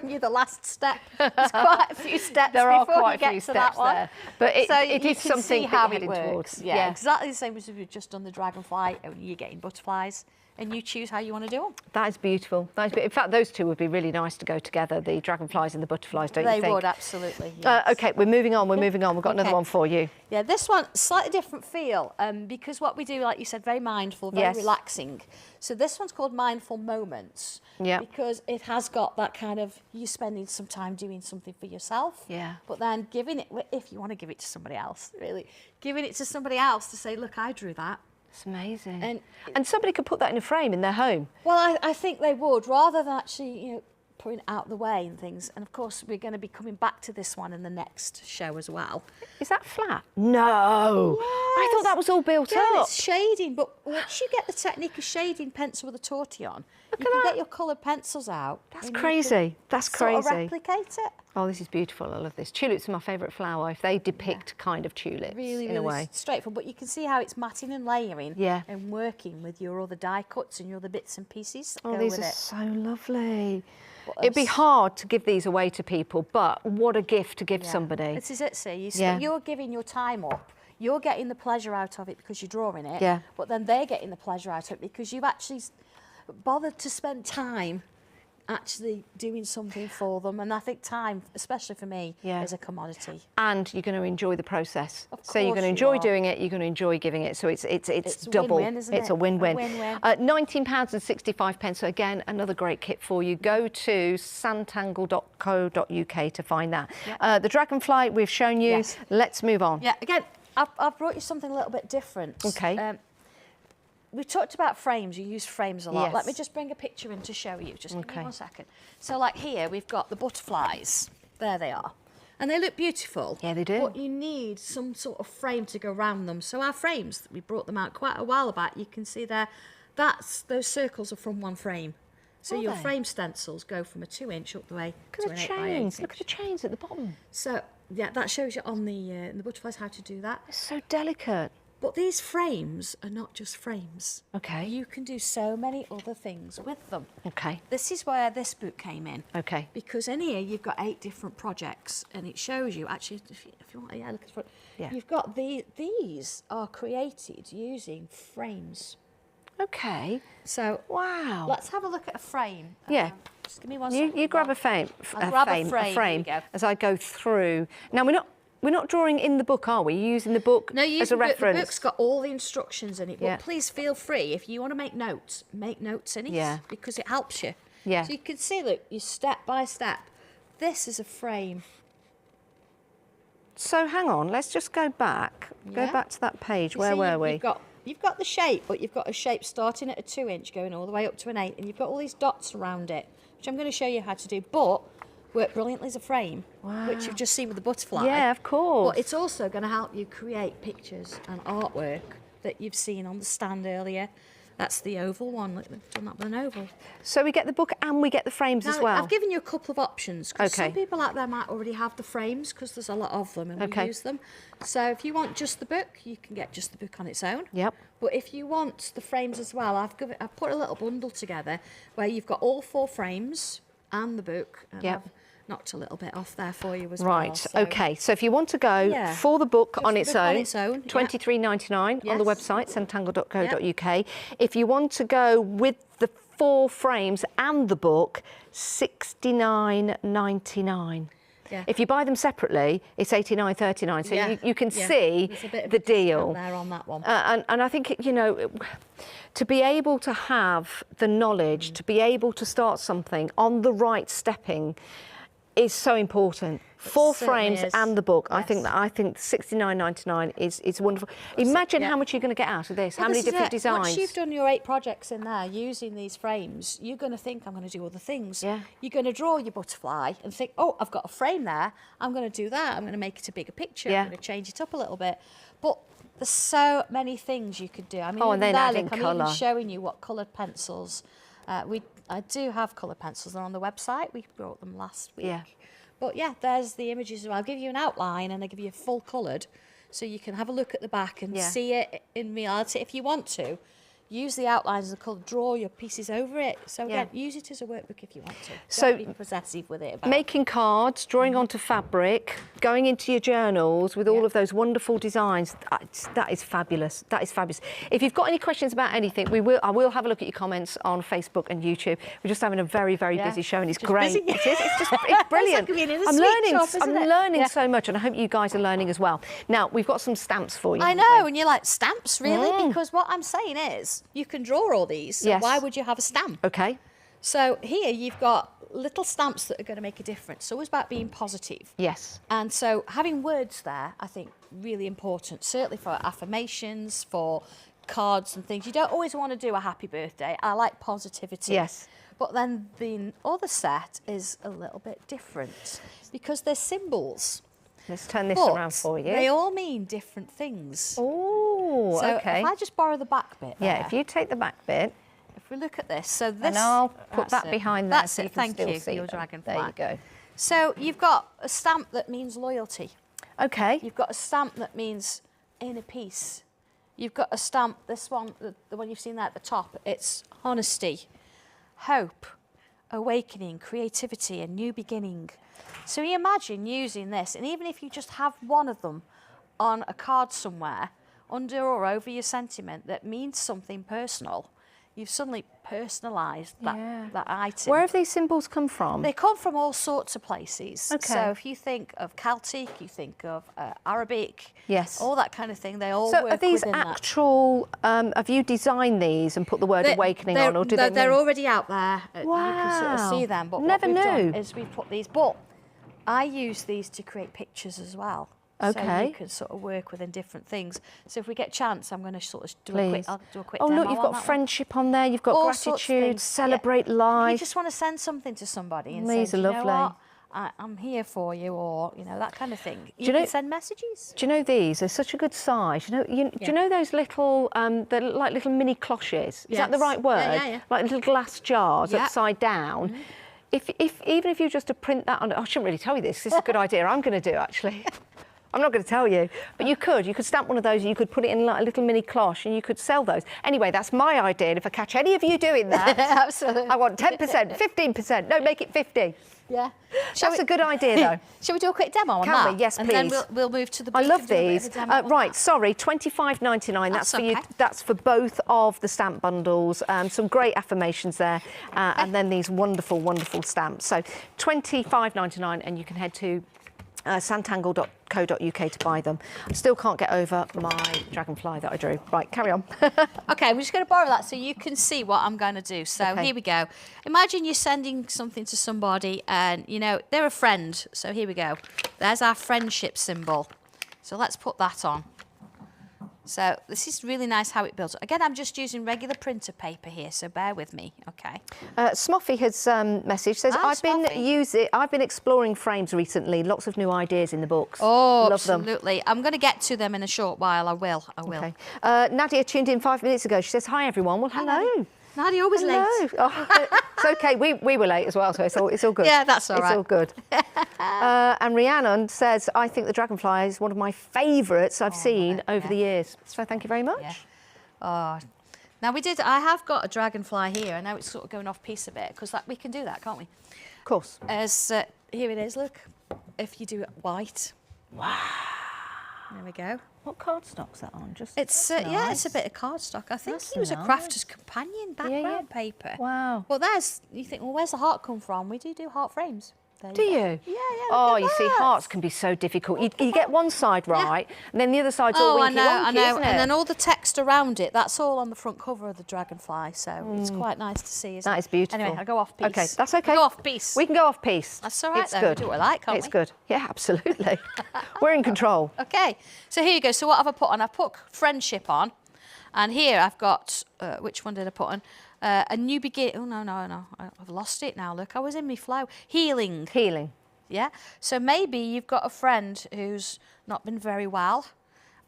you the last step. There's quite a few steps there are before quite you a few get to steps that one. there. But it is something how that it you're heading works. towards. Yeah, exactly the same as we've just done the Dragonfly. You're getting butterflies. And you choose how you want to do them. That is beautiful. In fact, those two would be really nice to go together, the dragonflies and the butterflies, don't you think? They would, absolutely, yes. OK, we're moving on, We've got another one for you. Yeah, this one, slightly different feel, because what we do, like you said, very mindful, very relaxing. So this one's called Mindful Moments, because it has got that kind of, you spending some time doing something for yourself, but then giving it, if you want to give it to somebody else, really, giving it to somebody else to say, look, I drew that. It's amazing. And somebody could put that in a frame in their home. Well, I think they would, rather than actually, you know, putting it out the way and things. And of course, we're going to be coming back to this one in the next show as well. Is that flat? No. Yes. I thought that was all built up. It's shading, but once you get the technique of shading pencil with a tortillon, you can get your coloured pencils out. That's crazy. That's crazy. Sort of replicate it. Oh, this is beautiful. I love this. Tulips are my favourite flower if they depict kind of tulips in a way. Straightforward, but you can see how it's matting and layering and working with your other die cuts and your other bits and pieces. Oh, these are so lovely. It'd be hard to give these away to people, but what a gift to give somebody. This is it, see. You're giving your time up. You're getting the pleasure out of it because you're drawing it. Yeah. But then they're getting the pleasure out of it because you've actually bothered to spend time actually doing something for them. And I think time, especially for me, is a commodity. And you're going to enjoy the process. Of course so you're going to enjoy doing it, you're going to enjoy giving it. So it's double. Win-win, isn't it? It's a win-win. £19.65. So again, another great kit for you. Go to sanntangle.co.uk to find that. Yep. The Dragonfly we've shown you. Yes. Let's move on. Yeah, again, I've brought you something a little bit different. Okay. We talked about frames. You use frames a lot. Yes. Let me just bring a picture in to show you. Just give me 1 second. So like here, we've got the butterflies. There they are. And they look beautiful. Yeah, they do. But you need some sort of frame to go around them. So our frames, we brought them out quite a while back. You can see there, those circles are from one frame. So your frame stencils go from a 2-inch up the way to an 8 by 8 inch. Look at the chains at the bottom. So yeah, that shows you on the butterflies how to do that. It's so delicate. But these frames are not just frames. Okay. You can do so many other things with them. Okay. This is where this book came in. Okay. Because in here you've got 8 different projects, and it shows you actually if you want, look at the front. Yeah. You've got these are created using frames. Okay. So wow. Let's have a look at a frame. Yeah. Just give me one second. You grab a frame. I'll grab a frame. As I go through. Now we're not drawing in the book, are we? You're using the book as a reference. The book's got all the instructions in it. Yeah. But please feel free, if you want to make notes in it. Yeah. Because it helps you. Yeah. So you can see, look, you step by step. This is a frame. So hang on, let's just go back. Yeah. Go back to that page. Where were we? You've got the shape, but you've got a shape starting at a 2-inch going all the way up to an 8, and you've got all these dots around it, which I'm going to show you how to do. But work brilliantly as a frame, which you've just seen with the butterfly. Yeah, of course. But it's also going to help you create pictures and artwork that you've seen on the stand earlier. That's the oval one. Look, we've done that with an oval. So we get the book and we get the frames as well. I've given you a couple of options, because Okay. some people out there might already have the frames, because there's a lot of them and we use them. So if you want just the book, you can get just the book on its own. Yep. But if you want the frames as well, I've put a little bundle together where you've got all 4 frames and the book. And Yep. I've knocked a little bit off there for you as well. Right, So okay. So if you want to go for the book Just on the its book on own, its own, $23.99 on the Yes. website, sanntangle.co.uk. If you want to go with the 4 frames and the book, $69.99. Yeah. If you buy them separately, it's $89.39. So you can see There's a bit of the a discount deal. there on that one. And I think, you know, to be able to have the knowledge, to be able to start something on the right stepping is so important. 4 frames and the book. Yes. I think $69.99 is wonderful. Imagine how much you're going to get out of this. How many different designs? Once you've done your 8 projects in there using these frames, you're going to think, I'm going to do other things. Yeah. You're going to draw your butterfly and think, oh, I've got a frame there. I'm going to do that. I'm going to make it a bigger picture. Yeah. I'm going to change it up a little bit. But there's so many things you could do. I mean, and then adding I'm colour. even showing you what coloured pencils. I do have coloured pencils. They're on the website. We brought them last week. Yeah. But yeah, there's the images. I'll give you an outline and I'll give you a full coloured, so you can have a look at the back and see it in reality. If you want to, use the outlines of the colour, draw your pieces over it. So again, use it as a workbook if you want to. So don't be possessive with it. Making cards, drawing onto fabric, going into your journals with all of those wonderful designs, that is fabulous. That is fabulous. If you've got any questions about anything, I will have a look at your comments on Facebook and YouTube. We're just having a very, very busy show, and it's great. Busy. It is. It's brilliant. I'm learning so much, and I hope you guys are learning as well. Now, we've got some stamps for you. I know, and you're like, stamps, really? Because what I'm saying is, you can draw all these, so why would you have a stamp? Okay. So here you've got little stamps that are going to make a difference. So it's about being positive. Yes. And so having words there, I think, really important, certainly for affirmations, for cards and things. You don't always want to do a happy birthday. I like positivity. Yes. But then the other set is a little bit different because they're symbols. Let's turn this around for you. They all mean different things. Oh, so okay. if I just borrow the back bit there, if you take the back bit. If we look at this, so this... And I'll put that behind there so you can Thank still you, see your them. Dragonfly. There you go. So you've got a stamp that means loyalty. Okay. You've got a stamp that means inner peace. You've got a stamp, this one, the one you've seen there at the top, it's honesty, hope, awakening, creativity, a new beginning. So you imagine using this, and even if you just have one of them on a card somewhere, under or over your sentiment that means something personal, you've suddenly personalised that item. Where have these symbols come from? They come from all sorts of places. Okay. So if you think of Celtic, you think of Arabic, yes, all that kind of thing, they all work work are these within actual, have you designed these and put the word awakening on, or do they they're already out there. Wow. You can sort of see them. But Never what we've knew. done is we've put these, but I use these to create pictures as well. Okay. So you can sort of work within different things. So if we get a chance, I'm going to sort of do a quick Oh, demo look, you've on got that friendship on there. You've got all sorts of gratitude, things. celebrate You life. just want to send something to somebody and These say, are "Do you know lovely. what? I'm here for you, or, you know, that kind of thing. You can send messages. Do you know these are such a good size? Do you know those little, they're like little mini cloches? Is that the right word? Yeah. Like little glass jars upside down. Even if you just to print that on, I shouldn't really tell you this. This is a good idea. I'm going to do actually. I'm not going to tell you, but you could stamp one of those and you could put it in like a little mini cloche and you could sell those. Anyway, that's my idea. And if I catch any of you doing that, absolutely, I want 10%, 15%. No, make it 50. Yeah. That's a good idea, though. Shall we do a quick demo on that? Can we? Yes, please. And then we'll move to the. I love these. Right, sorry, £25.99. That's for you. That's for both of the stamp bundles. Some great affirmations there, and then these wonderful, wonderful stamps. So £25.99, and you can head to sanntangle.co.uk to buy them. I still can't get over my dragonfly that I drew. Right, carry on. Okay, I'm just going to borrow that so you can see what I'm going to do. So here we go. Imagine you're sending something to somebody and, you know, they're a friend. So here we go. There's our friendship symbol. So let's put that on. So this is really nice how it builds. Again, I'm just using regular printer paper here, so bear with me, okay? Smoffy has messaged, says, I've been exploring frames recently, lots of new ideas in the books. Oh, love absolutely. them. I'm going to get to them in a short while, I will. Okay. Nadia tuned in 5 minutes ago. She says, hi, everyone. Well, hello. Nadia, always late. Oh, it's okay. We were late as well, so it's all good. Yeah, that's all right. It's all good. And Rhiannon says, I think the Dragonfly is one of my favourites I've seen over the years. So thank you very much. Yeah. Oh. Now I have got a Dragonfly here. I know it's sort of going off piece a bit, because we can do that, can't we? Of course. Here it is, look. If you do it white. Wow. There we go. What cardstock's that on? It's nice. Yeah, it's a bit of cardstock. I think he was a crafter's companion background paper. Wow. Well, you think, well, where's the heart come from? We do heart frames. Do you? Yeah. Oh, you see, hearts can be so difficult. You get one side right, and then the other side's all winky wonky, I know. isn't it? And then all the text around it, that's all on the front cover of the Dragonfly, so it's quite nice to see, isn't it? That is beautiful. Anyway, I'll go off piece. Okay, that's okay. Go off piece. We can go off piece. That's all right, it's though. good. We do what we like, can't we? It's good. Yeah, absolutely. We're in control. Okay, so here you go. So what have I put on? I put friendship on, and here I've got, which one did I put on? A new begin. Oh, no. I've lost it now. Look, I was in my flow. Healing. Healing. Yeah, so maybe you've got a friend who's not been very well,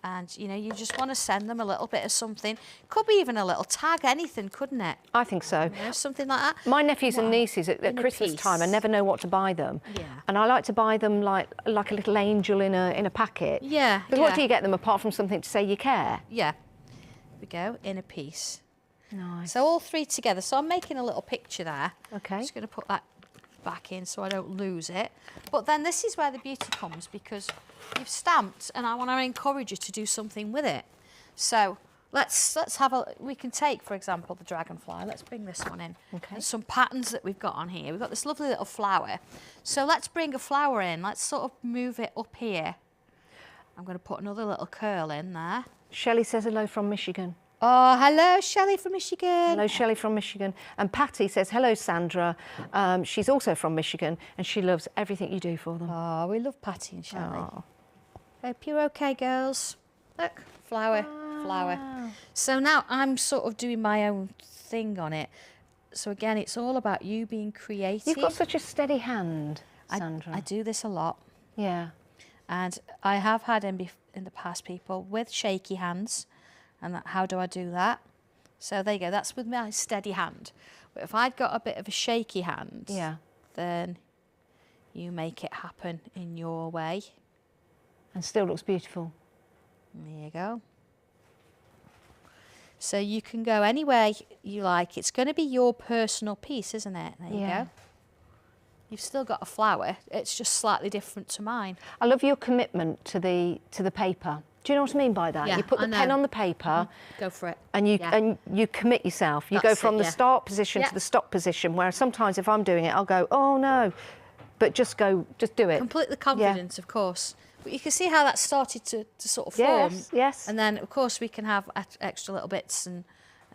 and you know you just want to send them a little bit of something. Could be even a little tag, anything, couldn't it? I think so. You know, something like that. My nephews and nieces at Christmas time, I never know what to buy them. Yeah. And I like to buy them like a little angel in a packet. Yeah. Because what do you get them apart from something to say you care? Yeah. Here we go, in a piece. Nice. So all three together. So I'm making a little picture there. Okay. I'm just going to put that back in so I don't lose it. But then this is where the beauty comes, because you've stamped and I want to encourage you to do something with it. So let's have we can take, for example, the Dragonfly. Let's bring this one in. Okay. And some patterns that we've got on here. We've got this lovely little flower. So let's bring a flower in. Let's sort of move it up here. I'm going to put another little curl in there. Shelley says hello from Michigan. Oh, hello, Shelley from Michigan. Hello, Shelley from Michigan. And Patty says, hello, Sandra. She's also from Michigan, and she loves everything you do for them. Oh, we love Patty and Shelley. Oh. Hope you're okay, girls. Look, flower, flower. So now I'm sort of doing my own thing on it. So again, it's all about you being creative. You've got such a steady hand, Sandra. I do this a lot. Yeah. And I have had in the past people with shaky hands. And how do I do that? So there you go, that's with my steady hand. But if I'd got a bit of a shaky hand, then you make it happen in your way. And still looks beautiful. There you go. So you can go any way you like. It's going to be your personal piece, isn't it? There you go. You've still got a flower. It's just slightly different to mine. I love your commitment to the paper. Do you know what I mean by that? Yeah, you put the pen on the paper. Go for it. And you commit yourself. You go from the start position to the stop position, whereas sometimes if I'm doing it, I'll go, oh no. But just do it. Complete confidence, of course. But you can see how that started to sort of form. Yes. And then, of course, we can have extra little bits and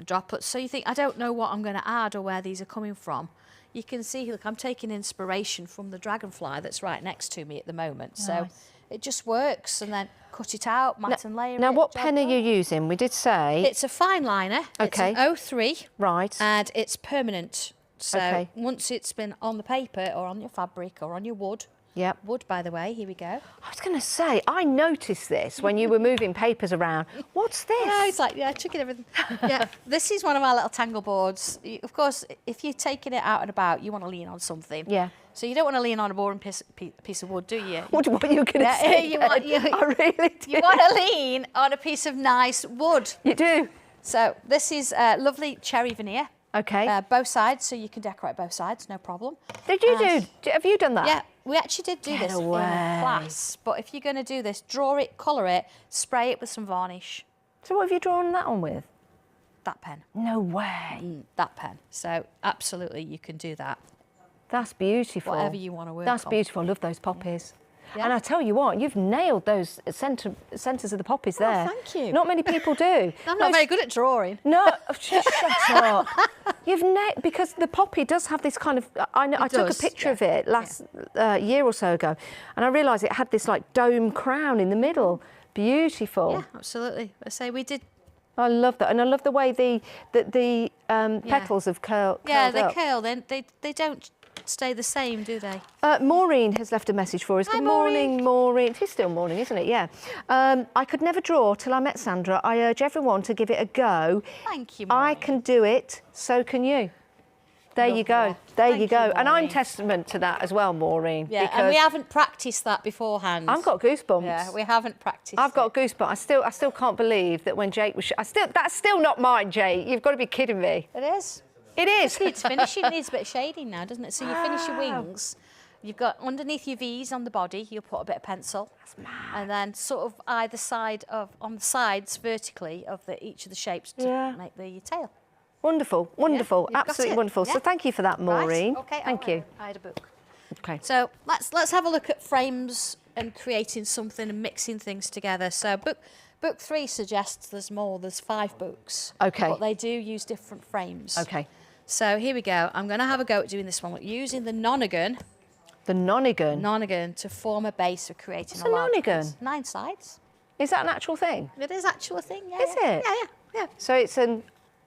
droplets. So you think, I don't know what I'm going to add or where these are coming from. You can see, look, I'm taking inspiration from the Dragonfly that's right next to me at the moment. Nice. So it just works, and then cut it out, mat and layer it. Now, what pen are you using? We did say... It's a fine liner. Okay. It's an 03. Right. And it's permanent. So once it's been on the paper or on your fabric or on your wood, Yep. wood, by the way, here we go. I was going to say, I noticed this when you were moving papers around. What's this? No, it's like, chucking everything. Yeah, this is one of our little tangle boards. Of course, if you're taking it out and about, you want to lean on something. Yeah. So you don't want to lean on a boring piece of wood, do you? What are you going to say? I really do. You want to lean on a piece of nice wood. You do. So this is lovely cherry veneer. Okay. Both sides, so you can decorate both sides, no problem. Did you have you done that? Yeah, we actually did do this in class. But if you're going to do this, draw it, colour it, spray it with some varnish. So what have you drawn that on with? That pen. No way. That pen. So absolutely, you can do that. That's beautiful. Whatever you want to work on. That's beautiful. I love those poppies. Yeah. And I tell you what, you've nailed those centres of the poppies there. Thank you. Not many people do. I'm not very good at drawing. No, shut up. You've nailed, because the poppy does have this kind of, I took a picture of it last year or so ago, and I realised it had this like dome crown in the middle. Beautiful. Yeah, absolutely. I say we did. I love that, and I love the way the petals have curled Yeah, they up. curl. They don't stay the same, do they? Maureen has left a message for us. Hi, Good morning, Maureen. It is still morning, isn't it? Yeah. I could never draw till I met Sandra. I urge everyone to give it a go. Thank you, Maureen. I can do it, so can you. There you go. There you go. And I'm testament to that as well, Maureen. Yeah, and we haven't practiced that beforehand. I've got goosebumps. Yeah, we haven't practiced. I've got goosebumps. I still can't believe that when Jake was... that's still not mine, Jake. You've got to be kidding me. It is. It is. It's finishing. It needs a bit of shading now, doesn't it? So you finish your wings. You've got underneath your V's on the body, you'll put a bit of pencil. That's mad. And then sort of either side on the sides vertically of each of the shapes to make the tail. Wonderful, wonderful, Yeah, absolutely wonderful. Yeah. So thank you for that, Maureen. Right. Okay, thank you. I had a book. Okay. So let's have a look at frames and creating something and mixing things together. So book 3 suggests there's more. There's 5 books. Okay. But they do use different frames. Okay. So here we go. I'm going to have a go at doing this one using the nonagon. The nonagon? Nonagon to form a base for creating What's a nonagon? piece. 9 sides. Is that an actual thing? It is actually a thing, yeah. Is it? Yeah. So it's a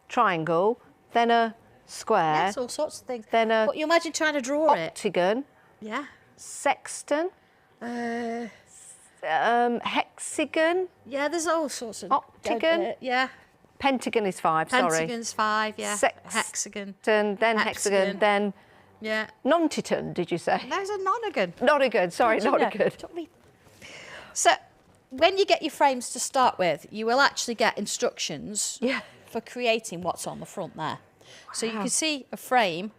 triangle, then a square. Yes, all sorts of things. Then a but you imagine trying to draw octagon, Yeah. sexton, hexagon. Yeah, there's all sorts of... Octagon. Yeah. Pentagon is 5, sorry. Pentagon's 5, yeah. Hexagon. Then hexagon, then Yeah. nontiton, did you say? There's a nonagon. Nonagon, sorry, nonagon. So when you get your frames to start with, you will actually get instructions for creating what's on the front there. So you can see a frame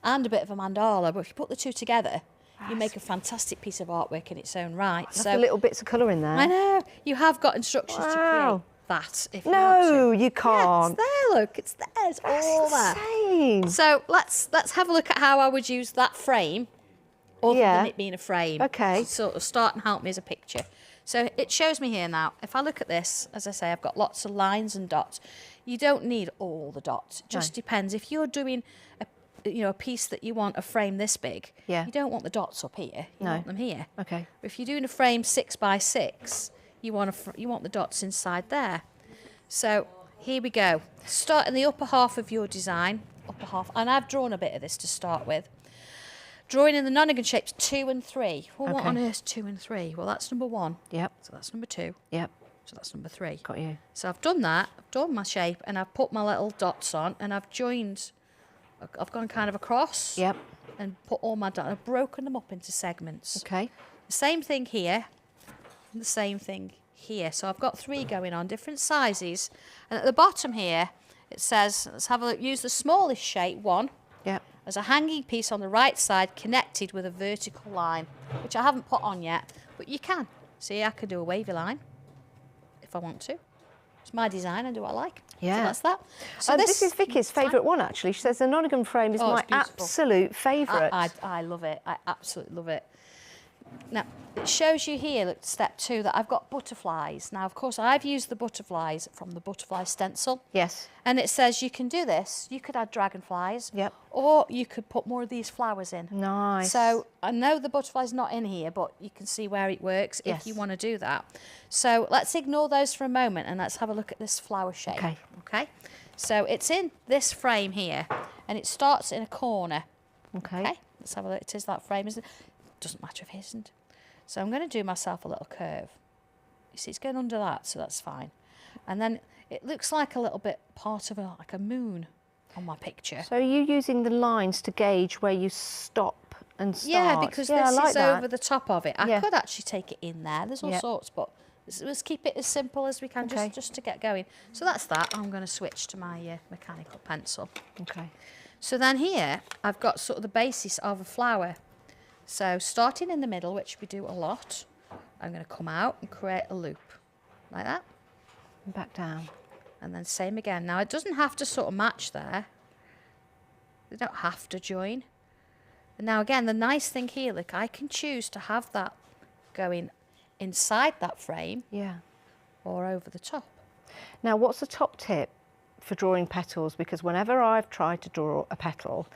and a bit of a mandala, but if you put the two together, you make a fantastic piece of artwork in its own right. That's the little bits of colour in there. I know. You have got instructions to create that if you want No, to. you can't. Yeah, it's there, look. It's there. It's all there. Insane. So let's have a look at how I would use that frame, other than it being a frame. Okay. To sort of start and help me as a picture. So it shows me here now. If I look at this, as I say, I've got lots of lines and dots. You don't need all the dots. It just depends. If you're doing a piece that you want a frame this big, you don't want the dots up here. You want them here. Okay. But if you're doing a frame 6 by 6, you want the dots inside there. So here we go. Start in the upper half of your design, and I've drawn a bit of this to start with. Drawing in the nonagon shapes 2 and 3. Well, what on earth 2 and 3? Well, that's number 1. Yep. So that's number 2. Yep. So that's number 3. Got you. So I've done that. I've done my shape, and I've put my little dots on, and I've joined. I've gone kind of across. Yep. And put all my dots. I've broken them up into segments. Okay. The same thing here. And the same thing here. So I've got 3 going on, different sizes. And at the bottom here, it says, let's have a look, use the smallest shape, 1. Yep. As a hanging piece on the right side connected with a vertical line, which I haven't put on yet, but you can. See, I could do a wavy line if I want to. It's my design, I do what I like. Yeah. So that's that. So this is Vicky's favourite one, actually. She says the nonagon frame is my absolute favourite. I love it. I absolutely love it. Now, it shows you here, look, step 2, that I've got butterflies. Now, of course, I've used the butterflies from the butterfly stencil. Yes. And it says you can do this. You could add dragonflies. Yep. Or you could put more of these flowers in. Nice. So I know the butterfly's not in here, but you can see where it works if you want to do that. So let's ignore those for a moment and let's have a look at this flower shape. Okay. Okay. So it's in this frame here. and it starts in a corner. Okay. Let's have a look. It is that frame, isn't it? Doesn't matter if it isn't. So I'm going to do myself a little curve. You see, it's going under that, so that's fine. And then it looks like a little bit part of like a moon on my picture. So are you using the lines to gauge where you stop and start? Yeah, because this is over the top of it. I could actually take it in there. There's all sorts, but let's keep it as simple as we can, just to get going. So that's that. I'm going to switch to my mechanical pencil. Okay. So then here, I've got sort of the basis of a flower. So starting in the middle, which we do a lot, I'm going to come out and create a loop, like that. And back down. And then same again. Now, it doesn't have to sort of match there. They don't have to join. And now, again, the nice thing here, look, I can choose to have that going inside that frame. Yeah. Or over the top. Now, what's the top tip for drawing petals? Because whenever I've tried to draw a petal,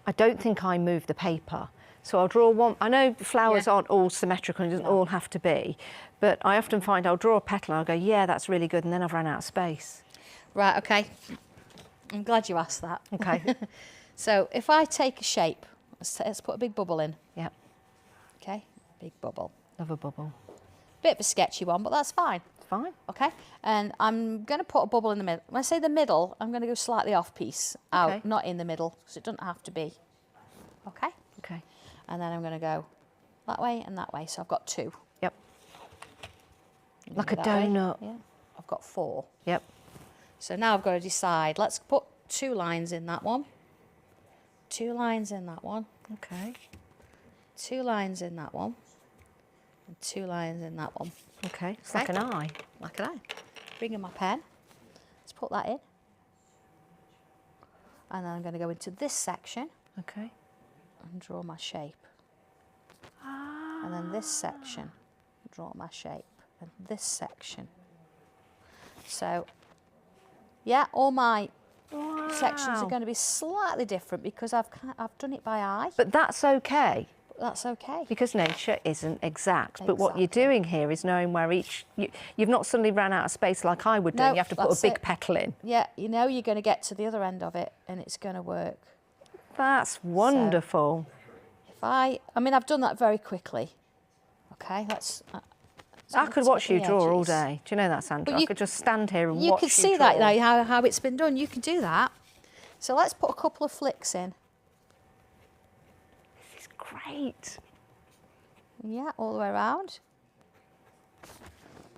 I don't think I move the paper. So I'll draw one. I know flowers aren't all symmetrical and it doesn't all have to be, but I often find I'll draw a petal and I'll go, yeah, that's really good, and then I've run out of space. Right, okay. I'm glad you asked that. Okay. So if I take a shape, let's put a big bubble in. Yep. Okay, big bubble. Love a bubble. Bit of a sketchy one, but that's fine. Fine. Okay, and I'm going to put a bubble in the middle. When I say the middle, I'm going to go slightly off piece, out, not in the middle, because it doesn't have to be. Okay? Okay. And then I'm going to go that way and that way. So I've got 2. Yep. Like a donut. Yeah. I've got 4. Yep. So now I've got to decide. Let's put 2 lines in that one. 2 lines in that one. Okay. 2 lines in that one. And 2 lines in that one. Okay. It's like an eye. Like an eye. Bring in my pen. Let's put that in. And then I'm going to go into this section. Okay. And draw my shape. And then this section, draw my shape. And this section. So, yeah, all my sections are going to be slightly different because I've done it by eye. But that's okay. That's okay. Because nature isn't exact. But what you're doing here is knowing where you've not suddenly ran out of space like I would do. You have to put a big petal in. Yeah, you know you're going to get to the other end of it and it's going to work. That's wonderful. So if I mean, I've done that very quickly. Okay, I could watch you draw all day. Do you know that, Sandra? I could just stand here and watch you draw. You can see that now, how it's been done. You can do that. So let's put a couple of flicks in. This is great. Yeah, all the way around.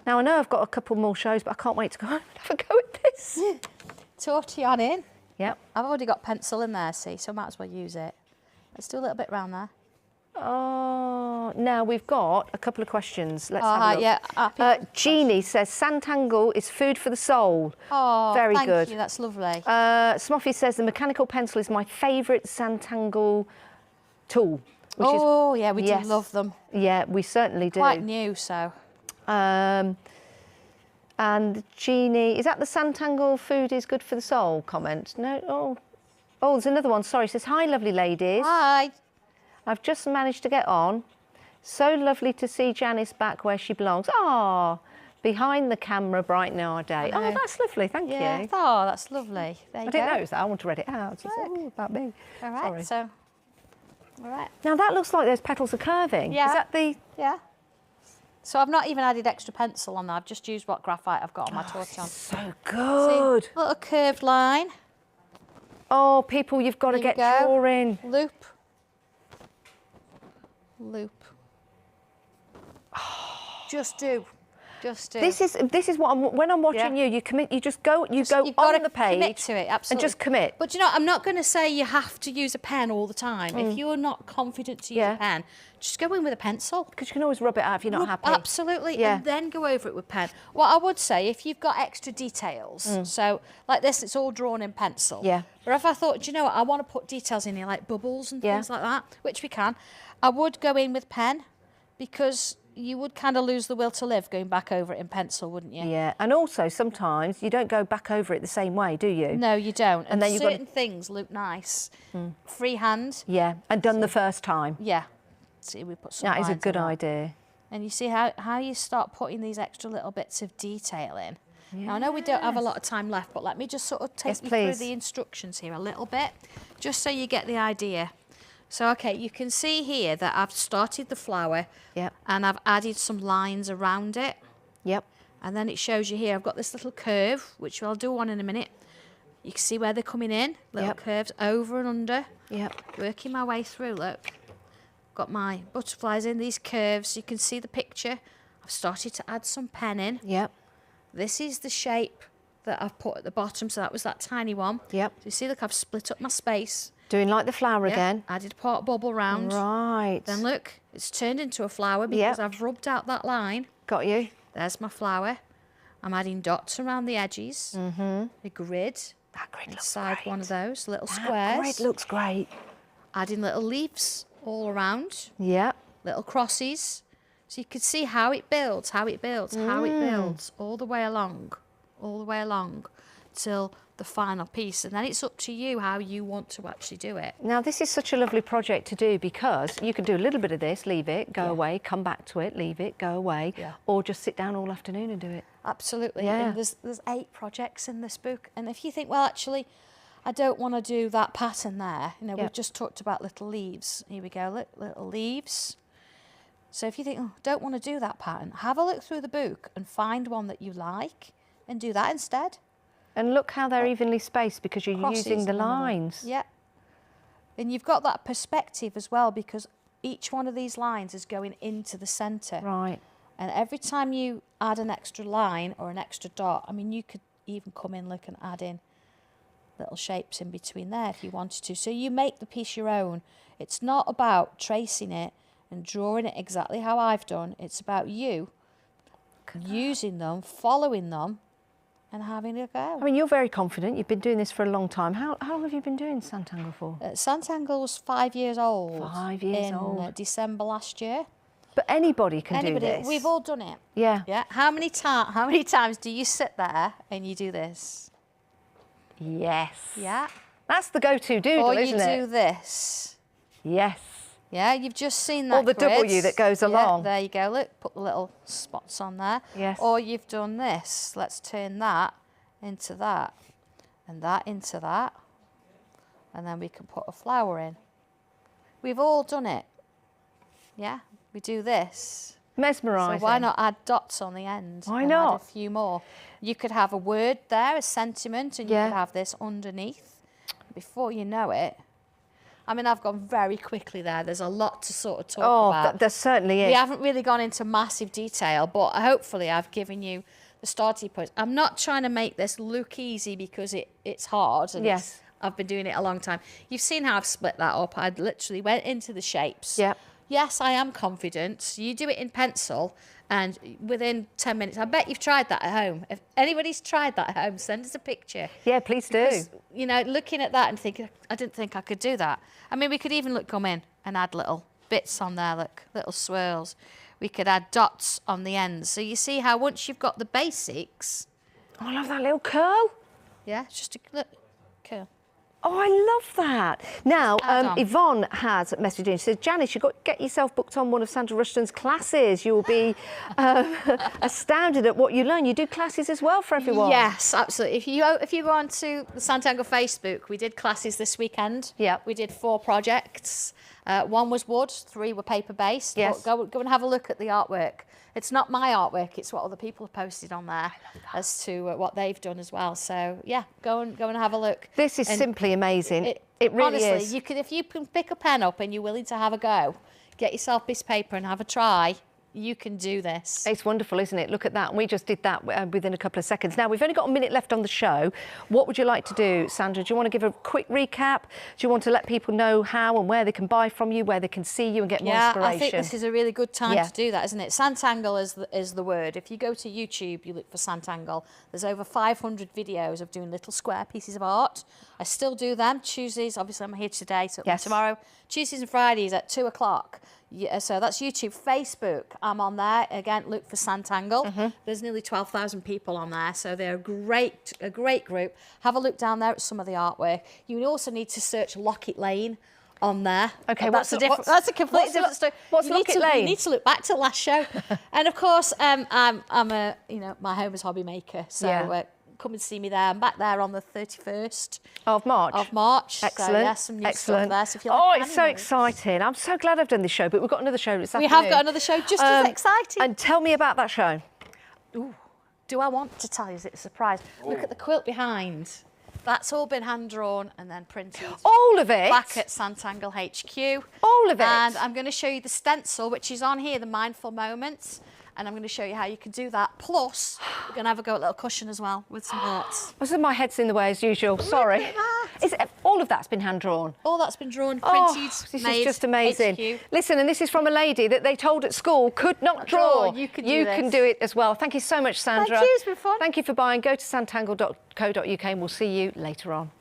Now, I know I've got a couple more shows, but I can't wait to go and have a go at this. Tortillon in. Yep. I've already got pencil in there, see, so I might as well use it. Let's do a little bit round there. Oh, now we've got a couple of questions. Let's have a look. Yeah. Jeannie says, Sanntangle is food for the soul. Oh, very good. Thank you, that's lovely. Smoffy says, the mechanical pencil is my favourite Sanntangle tool. Yeah, we do love them. Yeah, we certainly do. Quite new, so. And Jeannie, is that the Sanntangle food is good for the soul comment? No, oh, there's another one, sorry. It says, hi, lovely ladies. Hi. I've just managed to get on. So lovely to see Janice back where she belongs. Ah, behind the camera, brightening our day. Oh, that's lovely, thank you. Oh, that's lovely. There you go. I didn't notice that, I want to read it out. Just, about me. All right, sorry. All right. Now that looks like those petals are curving. Yeah. Is that the... Yeah. So I've not even added extra pencil on that. I've just used what graphite I've got on my torch on. So good. See, little curved line. Oh, people, you've got to get drawing. Loop. Loop. Just do. This is what when I'm watching you commit. You just go. You go on the page. Commit to it, absolutely. And just commit. But you know, I'm not going to say you have to use a pen all the time. If you're not confident to use a pen, just go in with a pencil. Because you can always rub it out if you're not happy. Absolutely, and then go over it with pen. What I would say, if you've got extra details, so like this, it's all drawn in pencil. Yeah. Or if I thought, do you know what, I want to put details in here, like bubbles and things like that, which we can, I would go in with pen, because you would kind of lose the will to live going back over it in pencil, wouldn't you? Yeah, and also sometimes you don't go back over it the same way, do you? No, you don't. And then certain got... things look nice. Freehand. Yeah, and done the first time. Yeah. See, we put some That is a good in idea. And you see how you start putting these extra little bits of detail in. Yes. Now, I know we don't have a lot of time left, but let me just sort of take you through the instructions here a little bit, just so you get the idea. So, okay, you can see here that I've started the flower, and I've added some lines around it. Yep. And then it shows you here, I've got this little curve, which I'll do one in a minute. You can see where they're coming in, little curves over and under. Yep. Working my way through, look. Got my butterflies in these curves. You can see the picture. I've started to add some pen in. Yep. This is the shape that I've put at the bottom, so that was that tiny one. Yep. So you see, look, I've split up my space. Doing like the flower again. Added a part bubble round. Right. Then look, it's turned into a flower because I've rubbed out that line. Got you. There's my flower. I'm adding dots around the edges. A grid. That grid looks inside great. one of those little squares. That grid looks great. Adding little leaves all around. Yep. Little crosses. So you can see how it builds, how it builds, how it builds all the way along, till the final piece. And then it's up to you how you want to actually do it. Now, this is such a lovely project to do because you can do a little bit of this, leave it, go away, come back to it, leave it, go away, or just sit down all afternoon and do it. Absolutely. Yeah. And there's 8 projects in this book. And if you think, well, actually, I don't want to do that pattern there. You know, we've just talked about little leaves. Here we go, little leaves. So if you think, oh, don't want to do that pattern, have a look through the book and find one that you like and do that instead. And look how they're evenly spaced because you're using the lines. Yeah. And you've got that perspective as well because each one of these lines is going into the centre. Right. And every time you add an extra line or an extra dot, I mean, you could even come in, look, and add in little shapes in between there if you wanted to. So you make the piece your own. It's not about tracing it and drawing it exactly how I've done. It's about you using them, following them, and having a go. I mean, you're very confident. You've been doing this for a long time. How long have you been doing Sanntangle for? Sanntangle was 5 years old. 5 years old. In December last year. But anybody can do this. We've all done it. Yeah. Yeah. How many times do you sit there and you do this? Yes. Yeah. That's the go-to doodle, isn't it? Or you do this. Yes. Yeah, you've just seen that. Or the grid. W that goes along. There you go. Look, put the little spots on there. Yes. Or you've done this. Let's turn that into that, and that into that, and then we can put a flower in. We've all done it. Yeah, we do this. Mesmerising. So why not add dots on the end? Why and not? Add a few more. You could have a word there, a sentiment, and you could have this underneath. Before you know it, I mean, I've gone very quickly there. There's a lot to sort of talk about. Oh, there certainly is. We haven't really gone into massive detail, but hopefully I've given you the starting point. I'm not trying to make this look easy because it's hard. And I've been doing it a long time. You've seen how I've split that up. I literally went into the shapes. Yeah. Yes, I am confident. You do it in pencil, and within 10 minutes, I bet you've tried that at home. If anybody's tried that at home, send us a picture. Yeah, please do. Because, you know, looking at that and thinking, I didn't think I could do that. I mean, we could even come in and add little bits on there, look, little swirls. We could add dots on the ends. So you see how once you've got the basics. Oh, I love that little curl. Yeah, it's just a look, curl. Oh, I love that. Now, Yvonne has messaged in. She says, Janice, you've got to get yourself booked on one of Sandra Rushton's classes. You'll be astounded at what you learn. You do classes as well for everyone. Yes, absolutely. If you go onto the Sanntangle Facebook, we did classes this weekend. Yeah. We did 4 projects. 1 was wood, 3 were paper-based. Yes. Go and have a look at the artwork. It's not my artwork, it's what other people have posted on there as to what they've done as well. So, yeah, go and have a look. This is simply amazing. It really honestly, is. If you can pick a pen up and you're willing to have a go, get yourself this paper and have a try, you can do this. It's wonderful, isn't it? Look at that. And we just did that within a couple of seconds. Now, we've only got a minute left on the show. What would you like to do, Sandra? Do you want to give a quick recap? Do you want to let people know how and where they can buy from you, where they can see you and get more inspiration? I think this is a really good time to do that, isn't it? Sanntangle is the word. If you go to YouTube, you look for Sanntangle. There's over 500 videos of doing little square pieces of art. I still do them. Tuesdays, obviously I'm here today, so tomorrow. Tuesdays and Fridays at 2 o'clock. Yeah, so that's YouTube. Facebook, I'm on there. Again, look for Sanntangle. There's nearly 12,000 people on there, so they're a great group. Have a look down there at some of the artwork. You also need to search Locket Lane on there. Okay, that's a completely different story. What's Locket Lane? You need to look back to the last show. And of course, I'm a, my home is hobby maker, so come and see me there. I'm back there on the 31st of March. Excellent. So, yeah, some new stuff there. So if you like it's so exciting. I'm so glad I've done this show, but we've got another show this afternoon. We have got another show just as exciting. And tell me about that show. Ooh, do I want to tell you? Is it a surprise? Ooh. Look at the quilt behind. That's all been hand-drawn and then printed. All of it? Back at Sanntangle HQ. All of it? And I'm going to show you the stencil, which is on here, the Mindful Moments. And I'm going to show you how you can do that. Plus, we're going to have a go at a little cushion as well with some hearts. My head's in the way as usual. Sorry. All of that's been hand-drawn? All that's been drawn, printed, this made, is just amazing. HQ. Listen, and this is from a lady that they told at school could not draw. You can do it as well. Thank you so much, Sandra. Thank you, it's been fun. Thank you for buying. Go to sanntangle.co.uk and we'll see you later on.